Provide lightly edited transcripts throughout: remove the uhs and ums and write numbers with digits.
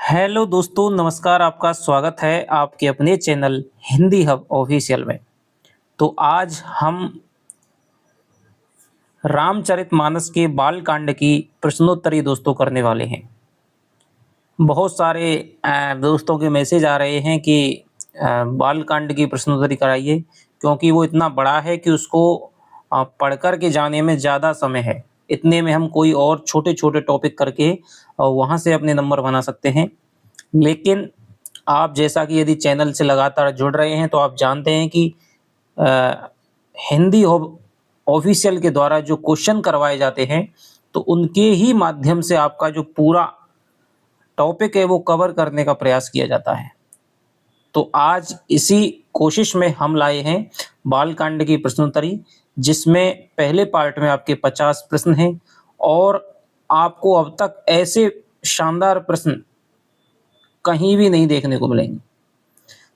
Hello दोस्तों, नमस्कार। आपका स्वागत है आपके अपने चैनल हिंदी हब ऑफिशियल में। तो आज हम रामचरितमानस के बाल कांड की प्रश्नोत्तरी दोस्तों करने वाले हैं। बहुत सारे दोस्तों के मैसेज आ रहे हैं कि बाल कांड की प्रश्नोत्तरी कराइए, क्योंकि वो इतना बड़ा है कि उसको पढ़ कर के जाने में ज़्यादा समय है। इतने में हम कोई और छोटे-छोटे टॉपिक करके वहाँ से अपने नंबर बना सकते हैं। लेकिन आप जैसा कि यदि चैनल से लगातार जुड़ रहे हैं तो आप जानते हैं कि अ, हिंदी ऑफिशियल के द्वारा जो क्वेश्चन करवाए जाते हैं, तो उनके ही माध्यम से आपका जो पूरा टॉपिक है वो कवर करने का प्रयास किया जाता है। तो आज इसी कोशिश में हम लाए हैं बालकांड की प्रश्नोत्तरी, जिसमें पहले पार्ट में आपके 50 प्रश्न हैं और आपको अब तक ऐसे शानदार प्रश्न कहीं भी नहीं देखने को मिलेंगे।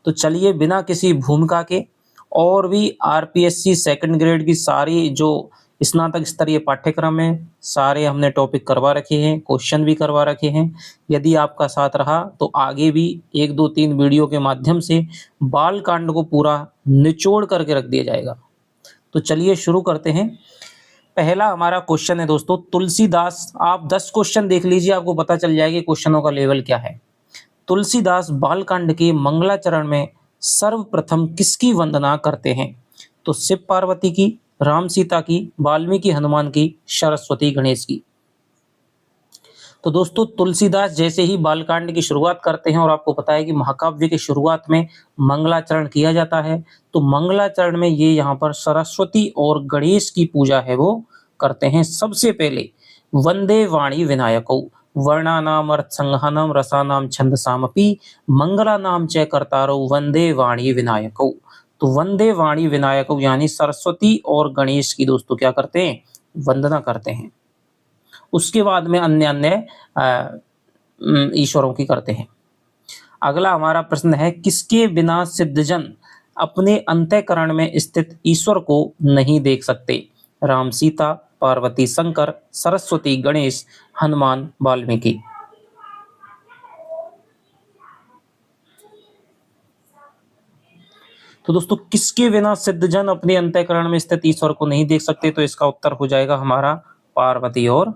तो चलिए बिना किसी भूमिका के और भी आरपीएससी सेकंड ग्रेड की सारी जो स्नातक स्तरीय पाठ्यक्रम है, सारे हमने टॉपिक करवा रखे हैं, क्वेश्चन भी करवा रखे हैं। यदि आपका साथ रहा तो आगे भी 1, 2, 3 वीडियो के माध्यम से बाल कांड को पूरा निचोड़ करके रख दिया जाएगा। तो चलिए शुरू करते हैं। पहला हमारा क्वेश्चन है दोस्तों, तुलसीदास। आप 10 क्वेश्चन देख लीजिए, आपको पता चल जाएगा क्वेश्चनों का लेवल क्या है। तुलसीदास बालकांड के मंगलाचरण में सर्वप्रथम किसकी वंदना करते हैं? तो शिव पार्वती की, राम सीता की, वाल्मीकि हनुमान की, सरस्वती गणेश की। तो दोस्तों तुलसीदास जैसे ही बालकांड की शुरुआत करते हैं, और आपको पता है कि महाकाव्य की शुरुआत में मंगलाचरण किया जाता है, तो मंगलाचरण में ये यहाँ पर सरस्वती और गणेश की पूजा है वो करते हैं। सबसे पहले वंदे वाणी विनायकौ वर्णानाम अर्थसंगहनम रसानाम छंदसामपि मंगलानाम च कर्तारौ वंदे वाणी विनायकौ। तो वंदे वाणी विनायकौ यानी सरस्वती और गणेश की दोस्तों क्या करते हैं? वंदना करते हैं। उसके बाद में अन्य अन्य ईश्वरों की करते हैं। अगला हमारा प्रश्न है, किसके बिना सिद्धजन अपने अंतःकरण में स्थित ईश्वर को नहीं देख सकते? राम सीता, पार्वती शंकर, सरस्वती गणेश, हनुमान वाल्मीकि। तो दोस्तों किसके बिना सिद्धजन अपने अंतःकरण में स्थित ईश्वर को नहीं देख सकते? तो इसका उत्तर हो जाएगा हमारा पार्वती और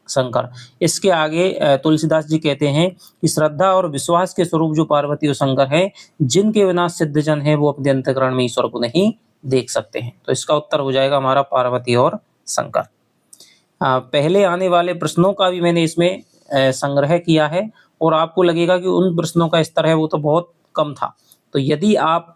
शंकर। इसके आगे तुलसीदास जी कहते हैं कि श्रद्धा और विश्वास के स्वरूप जो पार्वती और शंकर है, जिनके बिना सिद्धजन है वो अपने अंतःकरण में ईश्वर को नहीं देख सकते हैं। तो इसका उत्तर हो जाएगा हमारा पार्वती और शंकर। पहले आने वाले प्रश्नों का भी मैंने इसमें संग्रह किया है, और आपको लगेगा कि उन प्रश्नों का स्तर है वो तो बहुत कम था। तो यदि आप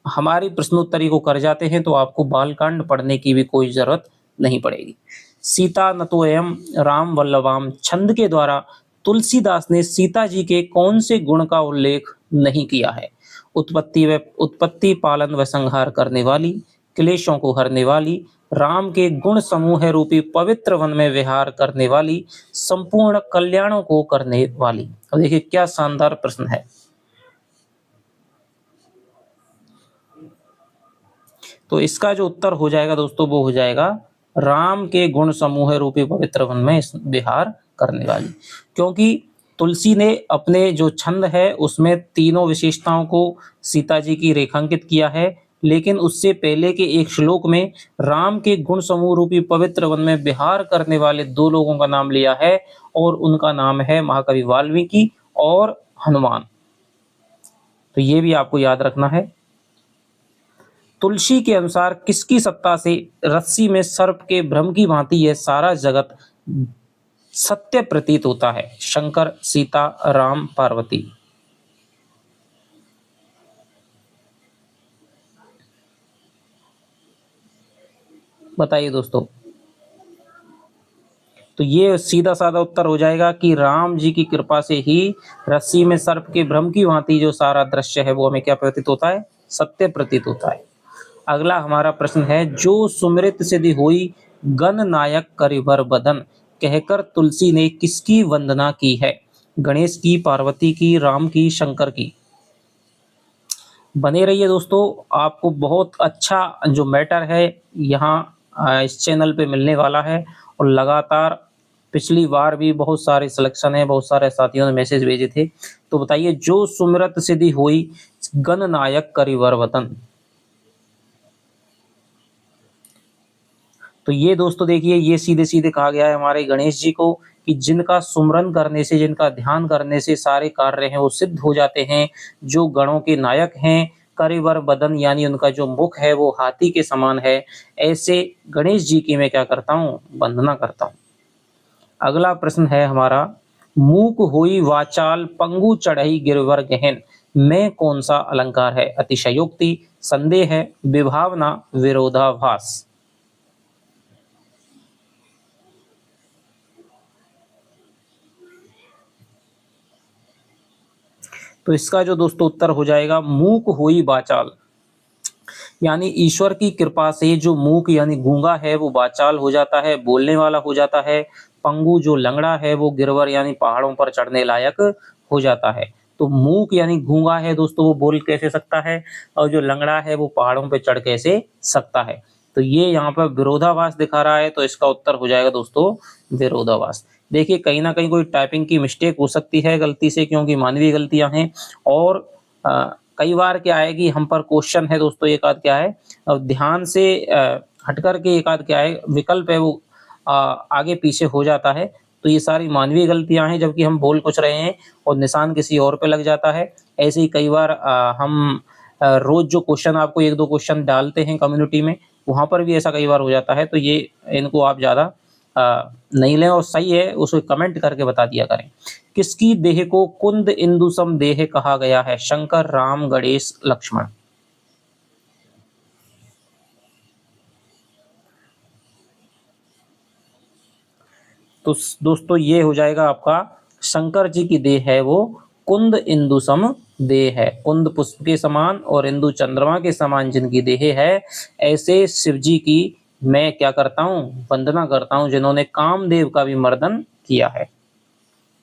हमारी प्रश्नोत्तरी को कर जाते हैं तो आपको बालकांड पढ़ने की भी कोई जरूरत नहीं पड़ेगी। सीता नतोयम राम वल्लभाम छंद के द्वारा तुलसीदास ने सीता जी के कौन से गुण का उल्लेख नहीं किया है? उत्पत्ति पालन व संहार करने वाली, क्लेशों को हरने वाली, राम के गुण समूह रूपी पवित्र वन में विहार करने वाली, संपूर्ण कल्याणों को करने वाली। और देखिए क्या शानदार प्रश्न है। तो इसका जो उत्तर हो जाएगा दोस्तों वो हो जाएगा राम के गुण समूह रूपी पवित्र वन में विहार करने वाली। क्योंकि तुलसी ने अपने जो छंद है उसमें तीनों विशेषताओं को सीता जी की रेखांकित किया है, लेकिन उससे पहले के एक श्लोक में राम के गुण समूह रूपी पवित्र वन में विहार करने वाले 2 लोगों का नाम लिया है, और उनका नाम है महाकवि वाल्मीकि और हनुमान। तो ये भी आपको याद रखना है। तुलसी के अनुसार किसकी सत्ता से रस्सी में सर्प के भ्रम की भांति यह सारा जगत सत्य प्रतीत होता है? शंकर, सीता, राम, पार्वती। बताइए दोस्तों। तो ये सीधा साधा उत्तर हो जाएगा कि राम जी की कृपा से ही रस्सी में सर्प के भ्रम की भांति जो सारा दृश्य है वो हमें क्या प्रतीत होता है? सत्य प्रतीत होता है। अगला हमारा प्रश्न है, जो सुमृत सिद्धि हुई गण नायक करिबर बदन कहकर तुलसी ने किसकी वंदना की है? गणेश की, पार्वती की, राम की, शंकर की। बने रहिए दोस्तों, आपको बहुत अच्छा जो मैटर है यहाँ इस चैनल पे मिलने वाला है, और लगातार पिछली बार भी बहुत सारे सिलेक्शन है, बहुत सारे साथियों ने मैसेज भेजे थे। तो बताइए, जो सुमिरत सिद्धि हुई गण नायक करिवर वतन। तो ये दोस्तों देखिए, ये सीधे सीधे कहा गया है हमारे गणेश जी को कि जिनका सुमरन करने से, जिनका ध्यान करने से सारे कार्य हैं वो सिद्ध हो जाते हैं, जो गणों के नायक हैं, करिवर बदन यानी उनका जो मुख है वो हाथी के समान है, ऐसे गणेश जी की मैं क्या करता हूँ, वंदना करता हूँ। अगला प्रश्न है हमारा, मूक होई वाचाल पंगु चढ़ई गिरवर गहन में कौन सा अलंकार है? अतिशयोक्ति, संदेह है, विभावना, विरोधाभास। तो इसका जो दोस्तों उत्तर हो जाएगा मूक होई वाचाल, यानी ईश्वर की कृपा से जो मूक यानी गूंगा है वो वाचाल हो जाता है, बोलने वाला हो जाता है। पंगु जो लंगड़ा है वो गिरवर यानी पहाड़ों पर चढ़ने लायक हो जाता है। तो मूक यानी गूंगा है दोस्तों, वो बोल कैसे सकता है, और जो लंगड़ा है वो पहाड़ों पर चढ़ कैसे सकता है। तो ये यहाँ पर विरोधाभास दिखा रहा है, तो इसका उत्तर हो जाएगा दोस्तों विरोधाभास। देखिए, कहीं ना कहीं कोई टाइपिंग की मिस्टेक हो सकती है गलती से, क्योंकि मानवीय गलतियां हैं। और कई बार क्या है कि हम पर क्वेश्चन है दोस्तों, एक आध क्या है ध्यान से हट करके एक आध क्या है विकल्प है वो आगे पीछे हो जाता है। तो ये सारी मानवीय गलतियां हैं, जबकि हम बोल कुछ रहे हैं और निशान किसी और पे लग जाता है। ऐसे ही कई बार हम रोज जो क्वेश्चन आपको एक दो क्वेश्चन डालते हैं कम्युनिटी में, वहां पर भी ऐसा कई बार हो जाता है। तो ये इनको आप ज्यादा नहीं लें, और सही है उसको कमेंट करके बता दिया करें। किसकी देह को कुंद इंदु सम देह कहा गया है? शंकर, राम, गणेश, लक्ष्मण। तो दोस्तों ये हो जाएगा आपका, शंकर जी की देह है वो कुंद इंदु सम देह है। कुंद पुष्प के समान और इंदु चंद्रमा के समान जिनकी देह है, ऐसे शिव जी की मैं क्या करता हूँ, वंदना करता हूँ, जिन्होंने कामदेव का भी मर्दन किया है।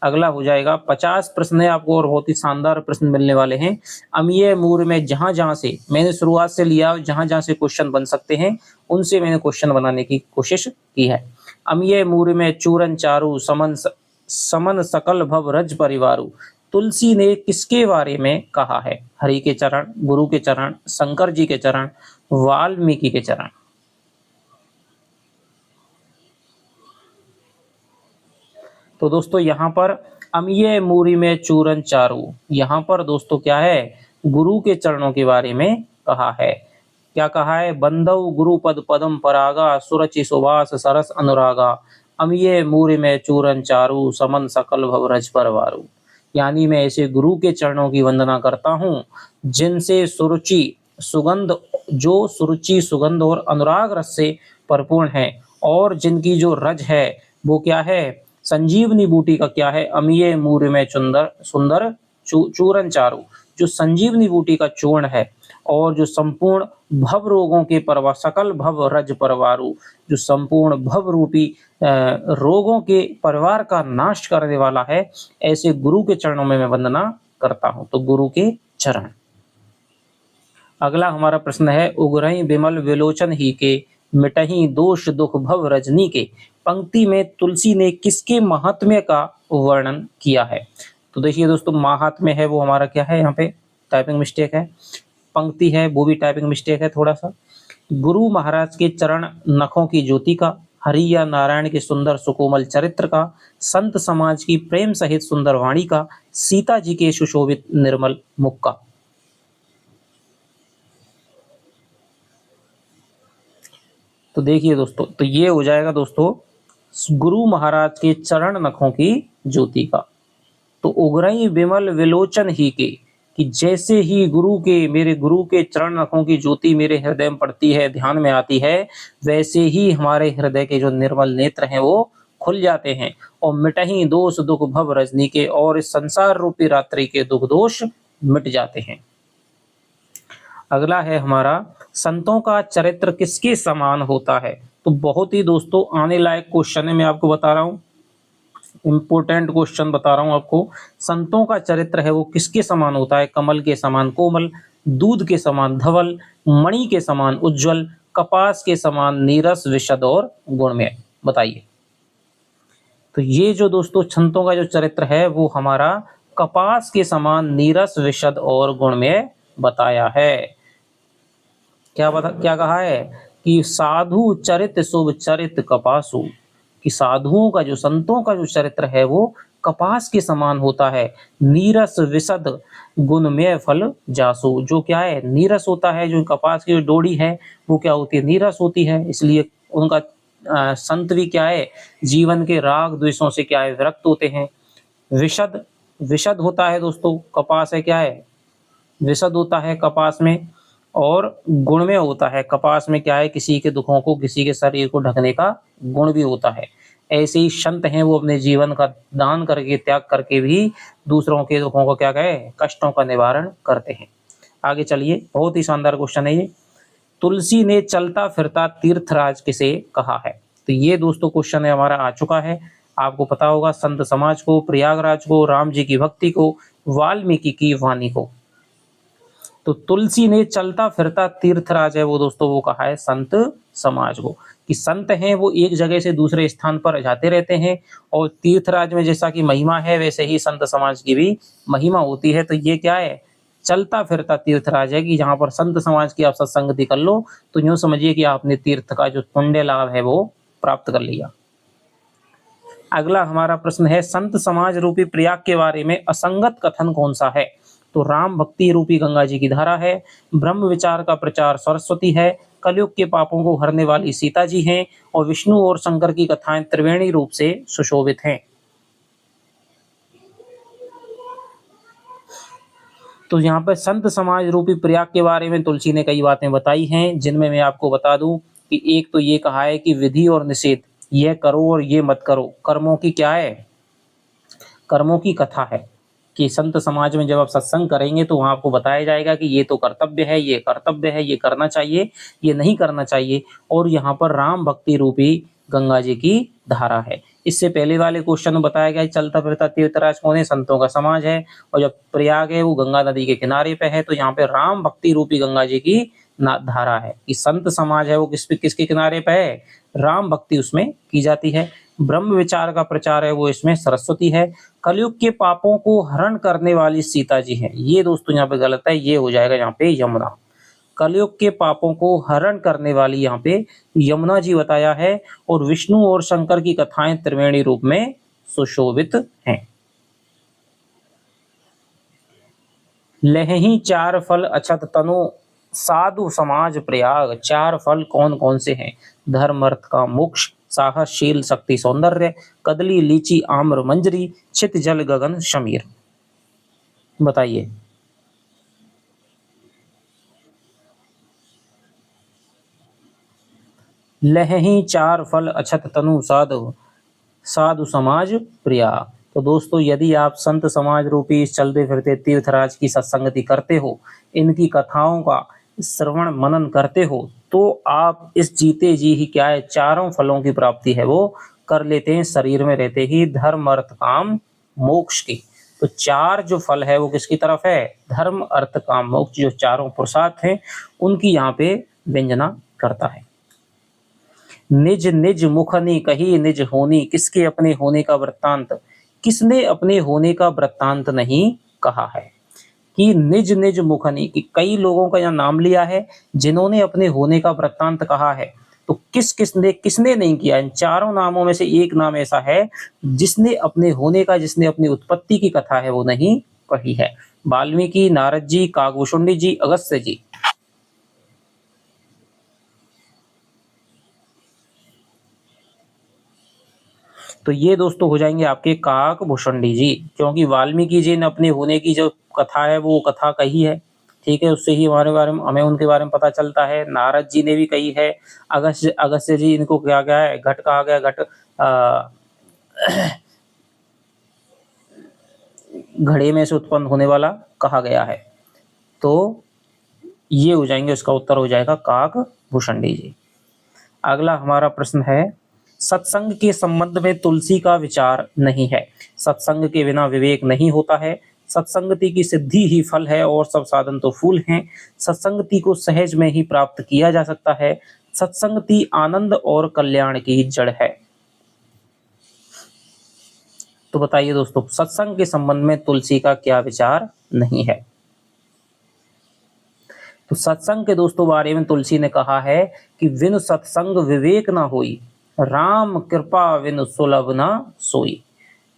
अगला हो जाएगा 50 प्रश्न है आपको, और बहुत ही शानदार प्रश्न मिलने वाले हैं। अमीय मूर में जहां जहां से मैंने शुरुआत से लिया, जहां जहां से क्वेश्चन बन सकते हैं उनसे मैंने क्वेश्चन बनाने की कोशिश की है। अमीय मूर में चूरन चारू समन समन सकल भव रज परिवारू, तुलसी ने किसके बारे में कहा है? हरि के चरण, गुरु के चरण, शंकर जी के चरण, वाल्मीकि के चरण। तो दोस्तों यहाँ पर अमीय मूरी में चूरन चारू, यहाँ पर दोस्तों क्या है, गुरु के चरणों के बारे में कहा है। क्या कहा है? बंधव गुरु पद पदम परागा सुरचि सुवास सरस अनुरागा, अमीय मूरी में चूरन चारू समन सकल भव रज परवारू। यानी मैं ऐसे गुरु के चरणों की वंदना करता हूँ जिनसे सुरुचि सुगंध, जो सुरुचि सुगंध और अनुराग रस से परिपूर्ण है, और जिनकी जो रज है वो क्या है, संजीवनी बूटी का क्या है, अमीय मूर में चुंदर सुंदर चूरन चारू, जो संजीवनी बूटी का चूर्ण है, और जो संपूर्ण भव रोगों के परवा सकल भव रज परवारू, जो संपूर्ण भव रूपी रोगों के परिवार का नाश करने वाला है, ऐसे गुरु के चरणों में मैं वंदना करता हूं। तो गुरु के चरण। अगला हमारा प्रश्न है, उगरई विमल विलोचन ही के मिटही दोष दुख भव रजनी के, पंक्ति में तुलसी ने किसके महात्म्य का वर्णन किया है? तो देखिए दोस्तों, महात्म्य है वो हमारा क्या है, यहाँ पे टाइपिंग मिस्टेक है, पंक्ति है वो भी टाइपिंग मिस्टेक है थोड़ा सा। गुरु महाराज के चरण नखों की ज्योति का, हरि या नारायण के सुंदर सुकोमल चरित्र का, संत समाज की प्रेम सहित सुंदर वाणी का, सीता जी के सुशोभित निर्मल मुख का। तो देखिए दोस्तों, तो ये हो जाएगा दोस्तों गुरु महाराज के चरण नखों की ज्योति का। तो उगरई विमल विलोचन ही के, कि जैसे ही गुरु के, मेरे गुरु के चरण नखों की ज्योति मेरे हृदय में पड़ती है, ध्यान में आती है, वैसे ही हमारे हृदय के जो निर्मल नेत्र हैं वो खुल जाते हैं, और मिटही दोष दुख भव रजनी के, और इस संसार रूपी रात्रि के दुख दोष मिट जाते हैं। अगला है हमारा, संतों का चरित्र किसके समान होता है? तो बहुत ही दोस्तों आने लायक क्वेश्चन है, मैं आपको बता रहा हूँ, इंपोर्टेंट क्वेश्चन बता रहा हूँ आपको। संतों का चरित्र है वो किसके समान होता है? कमल के समान कोमल, दूध के समान धवल, मणि के समान उज्जवल, कपास के समान नीरस, विशद और गुणमय। बताइए। तो ये जो दोस्तों छंतों का जो चरित्र है वो हमारा कपास के समान नीरस विशद और गुणमय बताया है। क्या कहा है कि साधु चरित शुभ चरित कपासु, कि साधुओं का जो संतों का जो चरित्र है वो कपास के समान होता है, नीरस विशद गुणमय फल जासु। जो क्या है, नीरस होता है, जो कपास की जो डोरी है वो क्या होती है, नीरस होती है, इसलिए उनका संत भी क्या है, जीवन के राग द्वेषों से क्या है, विरक्त होते हैं। विशद, विशद होता है दोस्तों, कपास है क्या है, विशद होता है कपास में, और गुणमय होता है, कपास में क्या है, किसी के दुखों को, किसी के शरीर को ढकने का गुण भी होता है। ऐसे ही संत हैं, वो अपने जीवन का दान करके, त्याग करके भी दूसरों के दुखों को क्या कहे, कष्टों का निवारण करते हैं। आगे चलिए, बहुत ही शानदार क्वेश्चन है ये। तुलसी ने चलता फिरता तीर्थराज किसे कहा है? तो ये दोस्तों क्वेश्चन है हमारा आ चुका है। आपको पता होगा, संत समाज को, प्रयागराज को, राम जी की भक्ति को, वाल्मीकि की वाणी को। तो तुलसी ने चलता फिरता तीर्थराज है वो दोस्तों, वो कहा है संत समाज को, कि संत हैं वो एक जगह से दूसरे स्थान पर जाते रहते हैं, और तीर्थराज में जैसा कि महिमा है वैसे ही संत समाज की भी महिमा होती है। तो ये क्या है, चलता फिरता तीर्थराज है, कि जहां पर संत समाज की आप सत्संगति कर लो तो यूं समझिए कि आपने तीर्थ का जो पुण्य लाभ है वो प्राप्त कर लिया। अगला हमारा प्रश्न है, संत समाज रूपी प्रयाग के बारे में असंगत कथन कौन सा है? तो राम भक्ति रूपी गंगा जी की धारा है, ब्रह्म विचार का प्रचार सरस्वती है, कलयुग के पापों को हरने वाली सीता जी हैं, और विष्णु और शंकर की कथाएं त्रिवेणी रूप से सुशोभित हैं। तो यहाँ पर संत समाज रूपी प्रयाग के बारे में तुलसी ने कई बातें बताई हैं, जिनमें मैं आपको बता दूं कि एक तो ये कहा है कि विधि और निषेध, यह करो और ये मत करो, कर्मों की क्या है, कर्मों की कथा है, कि संत समाज में जब आप सत्संग करेंगे तो वहां आपको बताया जाएगा कि ये तो कर्तव्य है, ये कर्तव्य है, ये करना चाहिए, ये नहीं करना चाहिए। और यहाँ पर राम भक्ति रूपी गंगा जी की धारा है। इससे पहले वाले क्वेश्चन में बताया गया चलता फिरता तीर्थराज कौन है, संतों का समाज है, और जब प्रयाग है वो गंगा नदी के किनारे पे है, तो यहाँ पे राम भक्ति रूपी गंगा जी की धारा है, कि संत समाज है वो किसके किनारे पे है, राम भक्ति उसमें की जाती है। ब्रह्म विचार का प्रचार है वो इसमें सरस्वती है, कलयुग के पापों को हरण करने वाली सीता जी हैं। ये दोस्तों यहाँ पे गलत है, ये हो जाएगा यहाँ पे यमुना। कलयुग के पापों को हरण करने वाली यहाँ पे यमुना जी बताया है, और विष्णु और शंकर की कथाएं त्रिवेणी रूप में सुशोभित हैं। लहही चार फल अछत तनु साधु समाज प्रयाग, चार फल कौन कौन से हैं? धर्म अर्थ का मोक्ष, साहस शील शक्ति सौंदर्य, कदली लीची आम्र मंजरी, छित जल गगन शमीर। बताइए। लहही चार फल अछत तनु साधु साधु समाज प्रिया। तो दोस्तों, यदि आप संत समाज रूपी इस चलते फिरते तीर्थराज की सत्संगति करते हो, इनकी कथाओं का श्रवण मनन करते हो, तो आप इस जीते जी ही क्या है, चारों फलों की प्राप्ति है वो कर लेते हैं, शरीर में रहते ही, धर्म अर्थ काम मोक्ष की। तो चार जो फल है वो किसकी तरफ है, धर्म अर्थ काम मोक्ष, जो चारों पुरुषार्थ हैं उनकी यहाँ पे व्यंजना करता है। निज निज मुखनी कही निज होनी, किसके अपने होने का वृत्तांत, किसने अपने होने का वृत्तांत नहीं कहा है? कि निज निज मुखनी, कि कई लोगों का यहाँ नाम लिया है जिन्होंने अपने होने का वृत्तांत कहा है। तो किसने नहीं किया? इन चारों नामों में से एक नाम ऐसा है जिसने अपने होने का, जिसने अपनी उत्पत्ति की कथा है वो नहीं कही है। वाल्मीकि, नारद जी, काकभूषुंडी जी, अगस्त्य जी। तो ये दोस्तों हो जाएंगे आपके काकभूषुंडी जी, क्योंकि वाल्मीकि जी ने अपने होने की जो कथा है वो कथा कही है, ठीक है, उससे ही हमारे बारे में, हमें उनके बारे में पता चलता है। नारद जी ने भी कही है। अगस्त्य जी, इनको क्या गया है, घट कहा गया, घट घड़े में से उत्पन्न होने वाला कहा गया है। तो ये हो जाएंगे, उसका उत्तर हो जाएगा काकभूषुंडी जी। अगला हमारा प्रश्न है, सत्संग के संबंध में तुलसी का विचार नहीं है। सत्संग के बिना विवेक नहीं होता है, सत्संगति की सिद्धि ही फल है और सब साधन तो फूल हैं, सत्संगति को सहज में ही प्राप्त किया जा सकता है, सत्संगति आनंद और कल्याण की जड़ है। तो बताइए दोस्तों, सत्संग के संबंध में तुलसी का क्या विचार नहीं है? तो सत्संग के दोस्तों बारे में तुलसी ने कहा है कि विनु सत्संग विवेक न होई, राम कृपा विनु सुलभ न सोई।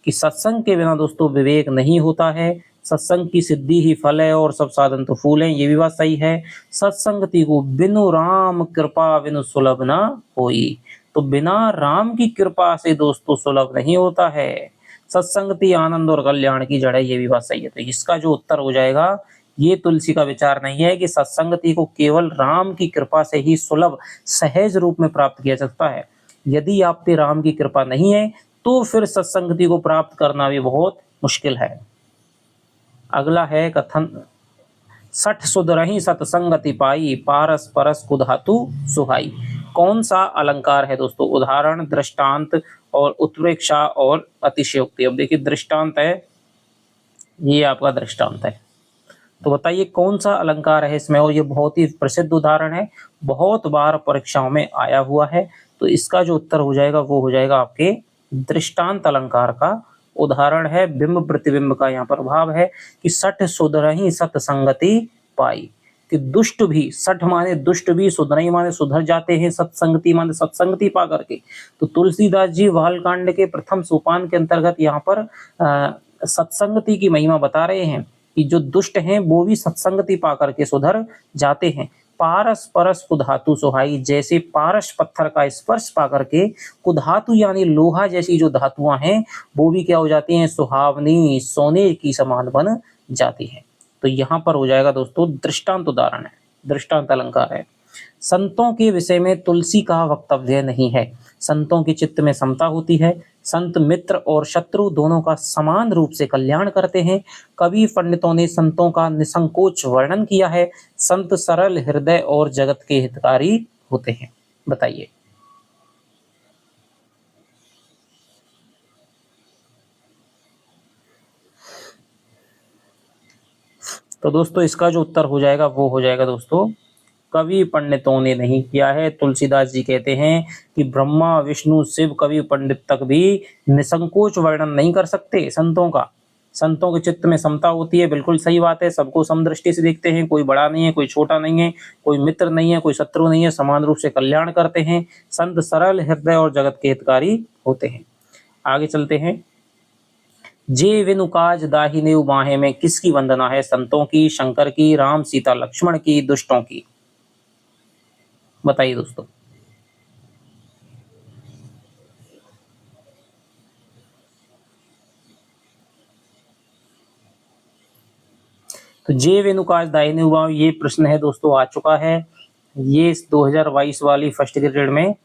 कि सत्संग के बिना दोस्तों विवेक नहीं होता है, सत्संग की सिद्धि ही फल है और सब साधन तो फूल हैं, ये भी बात सही है। सत्संगति को बिनु राम कृपा बिनु सुलभ न होई, तो बिना राम की कृपा से दोस्तों सुलभ नहीं होता है। सत्संगति आनंद और कल्याण की जड़ है, ये भी बात सही है। तो इसका जो उत्तर हो जाएगा, ये तुलसी का विचार नहीं है कि सत्संगति को केवल राम की कृपा से ही सुलभ सहज रूप में प्राप्त किया जा सकता है। यदि आप पे राम की कृपा नहीं है तो फिर सत्संगति को प्राप्त करना भी बहुत मुश्किल है। अगला है कथन, सठ सुधरहि सत्संगति पाई, पारस परस कुधातु सुहाई। कौन सा अलंकार है दोस्तों? उदाहरण, दृष्टांत और उत्प्रेक्षा और अतिशयोक्ति। अब देखिए दृष्टांत है, ये आपका दृष्टांत है, तो बताइए कौन सा अलंकार है इसमें? और ये बहुत ही प्रसिद्ध उदाहरण है, बहुत बार परीक्षाओं में आया हुआ है। तो इसका जो उत्तर हो जाएगा वो हो जाएगा आपके दृष्टांत अलंकार का। उदाहरण है बिंब प्रतिबिंब का यहाँ पर भाव है कि सठ सुधरहि सत्संगति पाई, कि दुष्ट भी, सठ माने दुष्ट भी, सुधरहि माने सुधर जाते हैं, सत्संगति माने सत्संगति पा करके। तो तुलसीदास जी बालकांड के प्रथम सोपान के अंतर्गत यहाँ पर सत्संगति की महिमा बता रहे हैं कि जो दुष्ट हैं वो भी सत्संगति पा करके सुधर जाते हैं। पारस परस कुधातु सुहाई, जैसे पारस पत्थर का स्पर्श पा करके कुधातु यानी लोहा जैसी जो धातुआं हैं वो भी क्या हो जाती हैं? सुहावनी, सोने की समान बन जाती है। तो यहाँ पर हो जाएगा दोस्तों दृष्टांत उदाहरण है, दृष्टांत अलंकार है। संतों के विषय में तुलसी का वक्तव्य नहीं है। संतों के चित्त में समता होती है, संत मित्र और शत्रु दोनों का समान रूप से कल्याण करते हैं। कवि पंडितों ने संतों का निसंकोच वर्णन किया है। संत सरल हृदय और जगत के हितकारी होते हैं। बताइए। तो दोस्तों इसका जो उत्तर हो जाएगा वो हो जाएगा दोस्तों, कवि पंडितों ने नहीं किया है। तुलसीदास जी कहते हैं कि ब्रह्मा विष्णु शिव कवि पंडित तक भी निसंकोच वर्णन नहीं कर सकते संतों का। संतों के चित्त में समता होती है, बिल्कुल सही बात है। सबको समदृष्टि से देखते हैं, कोई बड़ा नहीं है, कोई छोटा नहीं है, कोई मित्र नहीं है, कोई शत्रु नहीं है, समान रूप से कल्याण करते हैं। संत सरल हृदय और जगत के हितकारी होते हैं। आगे चलते हैं। जे विनु काज दाहिने बाहें में किसकी वंदना है? संतों की, शंकर की, राम सीता लक्ष्मण की, दुष्टों की? बताइए दोस्तों। तो जे वेणुकाज दाहिने हुआ, ये प्रश्न है दोस्तों आ चुका है। ये 2022 वाली फर्स्ट ग्रेड में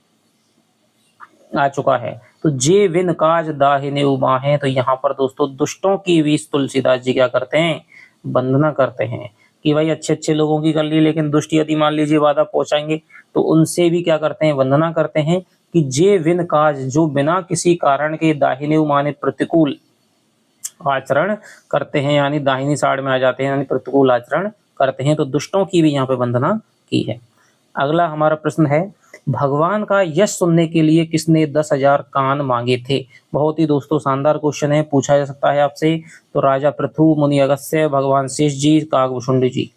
आ चुका है। तो जे विन काज दाहिने उबा है, तो यहाँ पर दोस्तों दुष्टों की भी तुलसीदास जी क्या करते हैं? वंदना करते हैं कि भाई अच्छे अच्छे लोगों की कर ली, लेकिन दुष्ट यदि मान लीजिए बाधा पहुंचाएंगे तो उनसे भी क्या करते हैं? वंदना करते हैं कि जे विन काज, जो बिना किसी कारण के दाहिने माने प्रतिकूल आचरण करते हैं, यानी दाहिनी साइड में आ जाते हैं, यानी प्रतिकूल आचरण करते हैं, तो दुष्टों की भी यहाँ पे वंदना की है। अगला हमारा प्रश्न है, भगवान का यश सुनने के लिए किसने 10,000 कान मांगे थे? बहुत ही दोस्तों शानदार क्वेश्चन है, पूछा जा सकता है आपसे। तो राजा पृथु, मुनि अगस्त्य, भगवान शेष जी, काकभूषुंडी जी?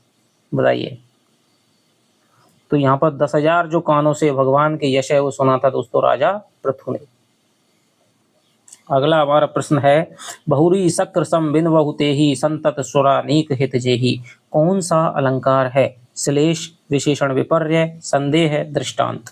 बताइए। तो यहाँ पर 10,000 जो कानों से भगवान के यश है वो सुना था दोस्तों राजा पृथु ने। अगला हमारा प्रश्न है, बहुरी शक्र सम बिन बहुते ही संतत सुरानीक हित जेही। कौन सा अलंकार है? श्लेष, विशेषण विपर्य, संदेह, दृष्टांत?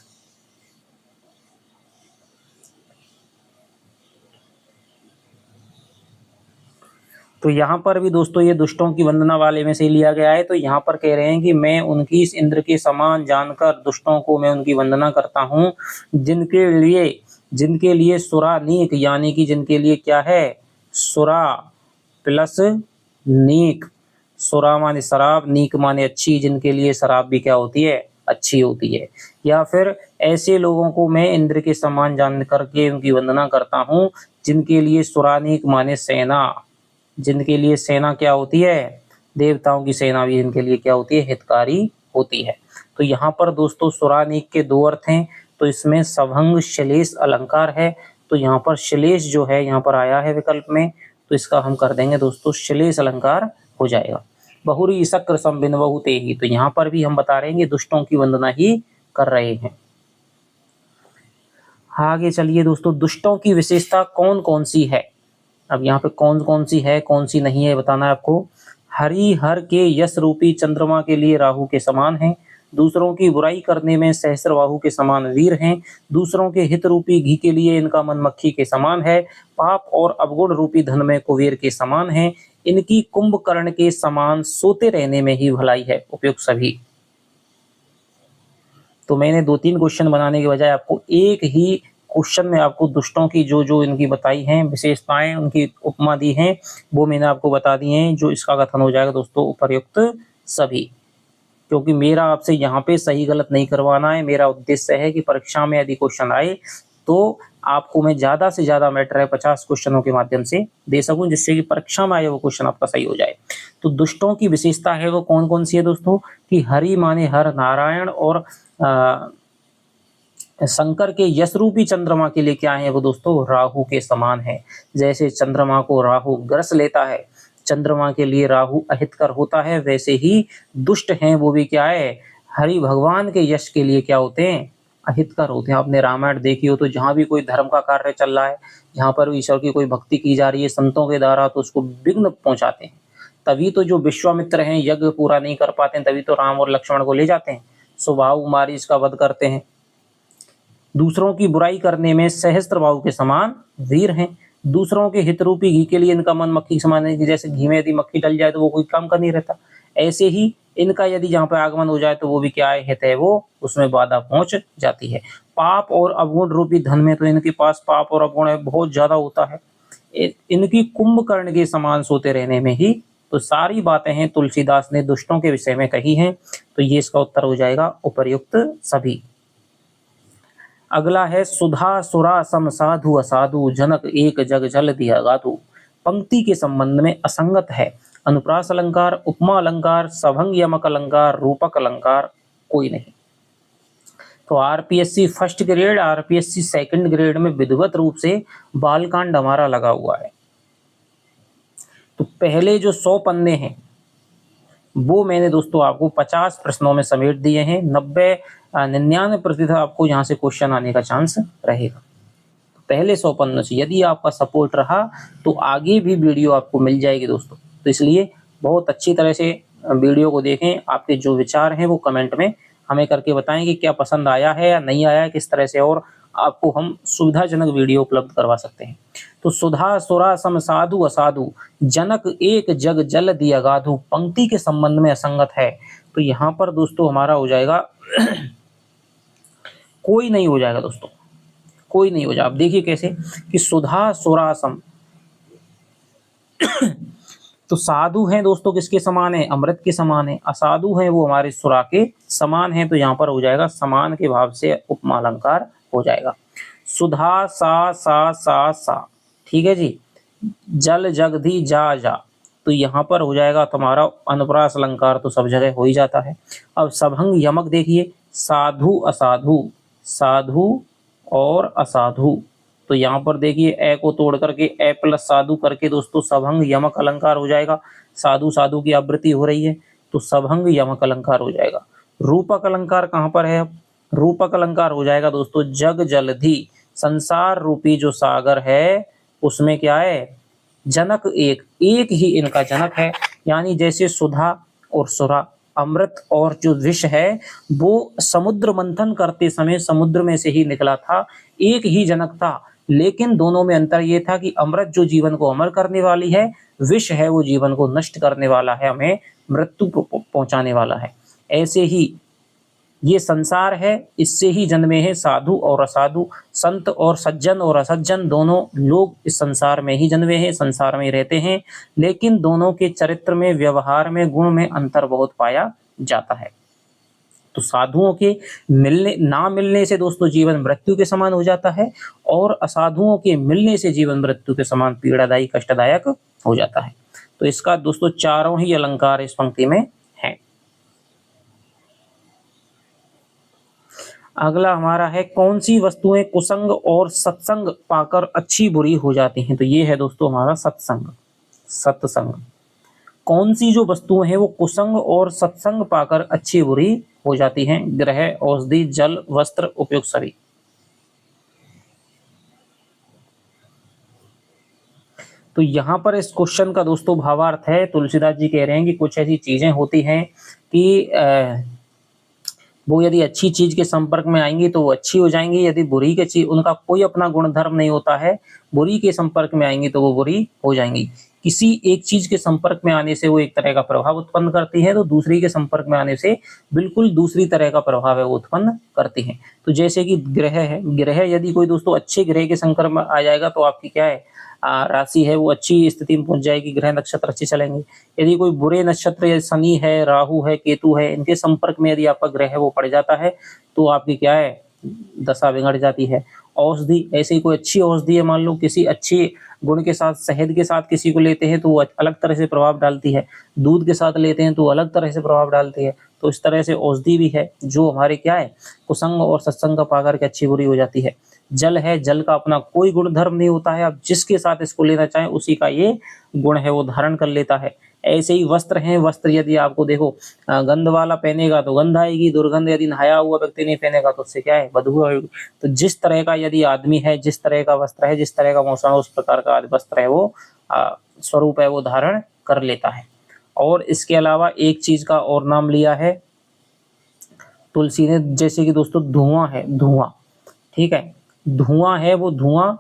तो यहाँ पर भी दोस्तों ये दुष्टों की वंदना वाले में से लिया गया है। तो यहाँ पर कह रहे हैं कि मैं उनकी इस इंद्र के समान जानकर दुष्टों को मैं उनकी वंदना करता हूँ, जिनके लिए सुरा नीक, यानी कि जिनके लिए क्या है? सुरा प्लस नीक, सुरा माने शराब, नीक माने अच्छी, जिनके लिए शराब भी क्या होती है? अच्छी होती है। या फिर ऐसे लोगों को मैं इंद्र के समान जान करके उनकी वंदना करता हूँ जिनके लिए सुरानीक माने सेना, जिनके लिए सेना क्या होती है? देवताओं की सेना भी जिनके लिए क्या होती है? हितकारी होती है। तो यहाँ पर दोस्तों सुरानीक के दो अर्थ हैं, तो इसमें सभंग श्लेष अलंकार है। तो यहाँ पर श्लेष जो है यहाँ पर आया है विकल्प में, तो इसका हम कर देंगे दोस्तों श्लेष अलंकार हो जाएगा। बहुरी शक्र संबिनवहु तेहि, तो यहाँ पर भी हम बता रहे हैं कि दुष्टों की वंदना ही कर रहे हैं। आगे चलिए दोस्तों, दुष्टों की विशेषता कौन कौन सी है। अब यहाँ पे कौन कौन सी है कौन सी नहीं है बताना है आपको। हरि हर के यश रूपी चंद्रमा के लिए राहु के समान है, दूसरों की बुराई करने में सहस्त्रबाहु के समान वीर हैं, दूसरों के हित रूपी घी के लिए इनका मन मक्खी के समान है, पाप और अवगुण रूपी धन में कुबेर के समान है, इनकी कुंभकर्ण के समान सोते रहने में ही भलाई है, उपयुक्त सभी। तो मैंने 2-3 क्वेश्चन बनाने के बजाय आपको एक ही क्वेश्चन में आपको दुष्टों की जो जो इनकी बताई हैं विशेषताएं, उनकी उपमा दी हैं, वो मैंने आपको बता दी हैं, जो इसका कथन हो जाएगा दोस्तों उपर्युक्त सभी। क्योंकि मेरा आपसे यहाँ पे सही गलत नहीं करवाना है, मेरा उद्देश्य है कि परीक्षा में यदि क्वेश्चन आए तो आपको मैं ज़्यादा से ज़्यादा मैटर है 50 क्वेश्चनों के माध्यम से दे सकूं, जिससे कि परीक्षा में आए वो क्वेश्चन आपका सही हो जाए। तो दुष्टों की विशेषता है वो कौन कौन सी है दोस्तों, कि हरि माने हर नारायण, और शंकर के यश रूपी चंद्रमा के लिए क्या है वो दोस्तों राहु के समान है। जैसे चंद्रमा को राहु ग्रस लेता है, चंद्रमा के लिए राहु अहितकर होता है, वैसे ही दुष्ट हैं वो भी क्या है, हरि भगवान के यश के लिए क्या होते हैं, अहितकर होते हैं। आपने रामायण देखी हो तो जहाँ भी कोई धर्म का कार्य चल रहा है, जहाँ पर ईश्वर की कोई भक्ति की जा रही है संतों के द्वारा, तो उसको विघ्न पहुंचाते हैं। तभी तो जो विश्वामित्र हैं यज्ञ पूरा नहीं कर पाते हैं, तभी तो राम और लक्ष्मण को ले जाते हैं, स्वभाव मारीच का वध करते हैं। दूसरों की बुराई करने में सहस्त्रबाहु के समान वीर हैं, दूसरों के हित रूपी घी के लिए इनका मन मक्खी के समान है, कि जैसे घी में यदि मक्खी डल जाए तो वो कोई काम का नहीं रहता, ऐसे ही इनका यदि जहाँ पे आगमन हो जाए तो वो भी क्या है, हित है, वो उसमें बाधा पहुंच जाती है। पाप और अवगुण रूपी धन में तो इनके पास पाप और अवगुण है बहुत ज्यादा होता है, इनकी कुंभकर्ण के समान सोते रहने में ही। तो सारी बातें हैं तुलसीदास ने दुष्टों के विषय में कही हैं, तो ये इसका उत्तर हो जाएगा उपर्युक्त सभी। अगला है सुधा सुरा सम साधु असाधु, जनक एक जग जल दिया गाधु। पंक्ति के संबंध में असंगत है, अनुप्रास अलंकार, उपमा अलंकार, सभंग यमक अलंकार, रूपक अलंकार कोई नहीं। तो RPSC first grade, RPSC second grade में विधिवत रूप से बालकांड हमारा लगा हुआ है। तो पहले जो 100 पन्ने हैं वो मैंने दोस्तों आपको 50 प्रश्नों में समेट दिए हैं, 99% आपको यहाँ से क्वेश्चन आने का चांस रहेगा। तो पहले 100 पन्नों से यदि आपका सपोर्ट रहा तो आगे भी वीडियो आपको मिल जाएगी दोस्तों। तो इसलिए बहुत अच्छी तरह से वीडियो को देखें, आपके जो विचार हैं वो कमेंट में हमें करके बताएं कि क्या पसंद आया है या नहीं आया, किस तरह से और आपको हम सुविधाजनक वीडियो उपलब्ध करवा सकते हैं। तो सुधा सुरा सम साधु असाधु, जनक एक जग जल दिया गाधु, पंक्ति के संबंध में असंगत है। तो यहाँ पर दोस्तों हमारा हो जाएगा कोई नहीं हो जाएगा दोस्तों, कोई नहीं हो जाएगा। आप देखिए कैसे कि सुधा सुरा सम तो साधु हैं दोस्तों किसके समान है, अमृत के समान है, असाधु हैं वो हमारे सुरा के समान है, तो यहाँ पर हो जाएगा समान के भाव से उपमा अलंकार हो जाएगा। सुधा सा, ठीक है जी। जल जगधी जा जा, तो यहाँ पर हो जाएगा तुम्हारा अनुप्रास अलंकार, तो सब जगह हो ही जाता है। अब सभंग यमक देखिए, साधु असाधु, साधु और असाधु, तो यहाँ पर देखिए ए को तोड़ करके ए प्लस साधु करके दोस्तों सभंग यमक अलंकार हो जाएगा। साधु साधु की आवृत्ति हो रही है तो सभंग यमक अलंकार हो जाएगा। रूपक अलंकार कहाँ पर है, रूपक अलंकार हो जाएगा दोस्तों जग जलधि, संसार रूपी जो सागर है उसमें क्या है, जनक एक ही इनका जनक है। यानी जैसे सुधा और सुरा, अमृत और जो विष है वो समुद्र मंथन करते समय समुद्र में से ही निकला था, एक ही जनक था, लेकिन दोनों में अंतर ये था कि अमृत जो जीवन को अमर करने वाली है, विष है वो जीवन को नष्ट करने वाला है, हमें मृत्यु पहुंचाने वाला है। ऐसे ही ये संसार है, इससे ही जन्मे हैं साधु और असाधु, संत और सज्जन और असज्जन, दोनों लोग इस संसार में ही जन्मे हैं, संसार में रहते हैं, लेकिन दोनों के चरित्र में, व्यवहार में, गुण में अंतर बहुत पाया जाता है। तो साधुओं के मिलने ना मिलने से दोस्तों जीवन मृत्यु के समान हो जाता है, और असाधुओं के मिलने से जीवन मृत्यु के समान पीड़ादायी कष्टदायक हो जाता है। तो इसका दोस्तों चारों ही अलंकार इस पंक्ति में हैं। अगला हमारा है कौन सी वस्तुएं कुसंग और सत्संग पाकर अच्छी बुरी हो जाती हैं। तो ये है दोस्तों हमारा सत्संग, सत्संग। कौन सी जो वस्तुएं हैं वो कुसंग और सत्संग पाकर अच्छी बुरी हो जाती हैं। ग्रह, औषधि, जल, वस्त्र, उपयुक्त सभी। तो यहाँ पर इस क्वेश्चन का दोस्तों भावार्थ है, तुलसीदास जी कह रहे हैं कि कुछ ऐसी चीजें होती हैं कि वो यदि अच्छी चीज के संपर्क में आएंगी तो वो अच्छी हो जाएंगी, यदि बुरी के चीज, उनका कोई अपना गुणधर्म नहीं होता है, बुरी के संपर्क में आएंगी तो वो बुरी हो जाएंगी। किसी एक चीज के संपर्क में आने से वो एक तरह का प्रभाव उत्पन्न करती है, तो दूसरी के संपर्क में आने से बिल्कुल दूसरी तरह का प्रभाव है वो उत्पन्न करती है। तो जैसे कि ग्रह है, ग्रह यदि कोई दोस्तों अच्छे ग्रह के संपर्क में आ जाएगा तो आपकी क्या है, राशि है वो अच्छी स्थिति में पहुंच जाएगी, ग्रह नक्षत्र अच्छे चलेंगे। यदि कोई बुरे नक्षत्र, या शनि है, राहु है, केतु है, इनके संपर्क में यदि आपका ग्रह है वो पड़ जाता है तो आपकी क्या है, दशा बिगड़ जाती है। औषधि, ऐसी कोई अच्छी औषधि है, मान लो किसी अच्छी गुण के साथ, शहद के साथ किसी को लेते हैं तो वो अलग तरह से प्रभाव डालती है, दूध के साथ लेते हैं तो अलग तरह से प्रभाव डालती है। तो इस तरह से औषधि भी है जो हमारे क्या है, कुसंग और सत्संग का पाकर के अच्छी बुरी हो जाती है। जल है, जल का अपना कोई गुण धर्म नहीं होता है, आप जिसके साथ इसको लेना चाहें उसी का ये गुण है वो धारण कर लेता है। ऐसे ही वस्त्र हैं, वस्त्र यदि आपको देखो गंध वाला पहनेगा तो गंध आएगी, दुर्गंध यदि नहाया हुआ व्यक्ति नहीं पहनेगा तो उससे क्या है, बदबू आएगी। तो जिस तरह का यदि आदमी है, जिस तरह का वस्त्र है, जिस तरह का मौसम है, उस प्रकार का वस्त्र है वो स्वरूप है वो धारण कर लेता है। और इसके अलावा एक चीज का और नाम लिया है तुलसी ने, जैसे कि दोस्तों धुआं है, धुआं, ठीक है, धुआं है वो धुआं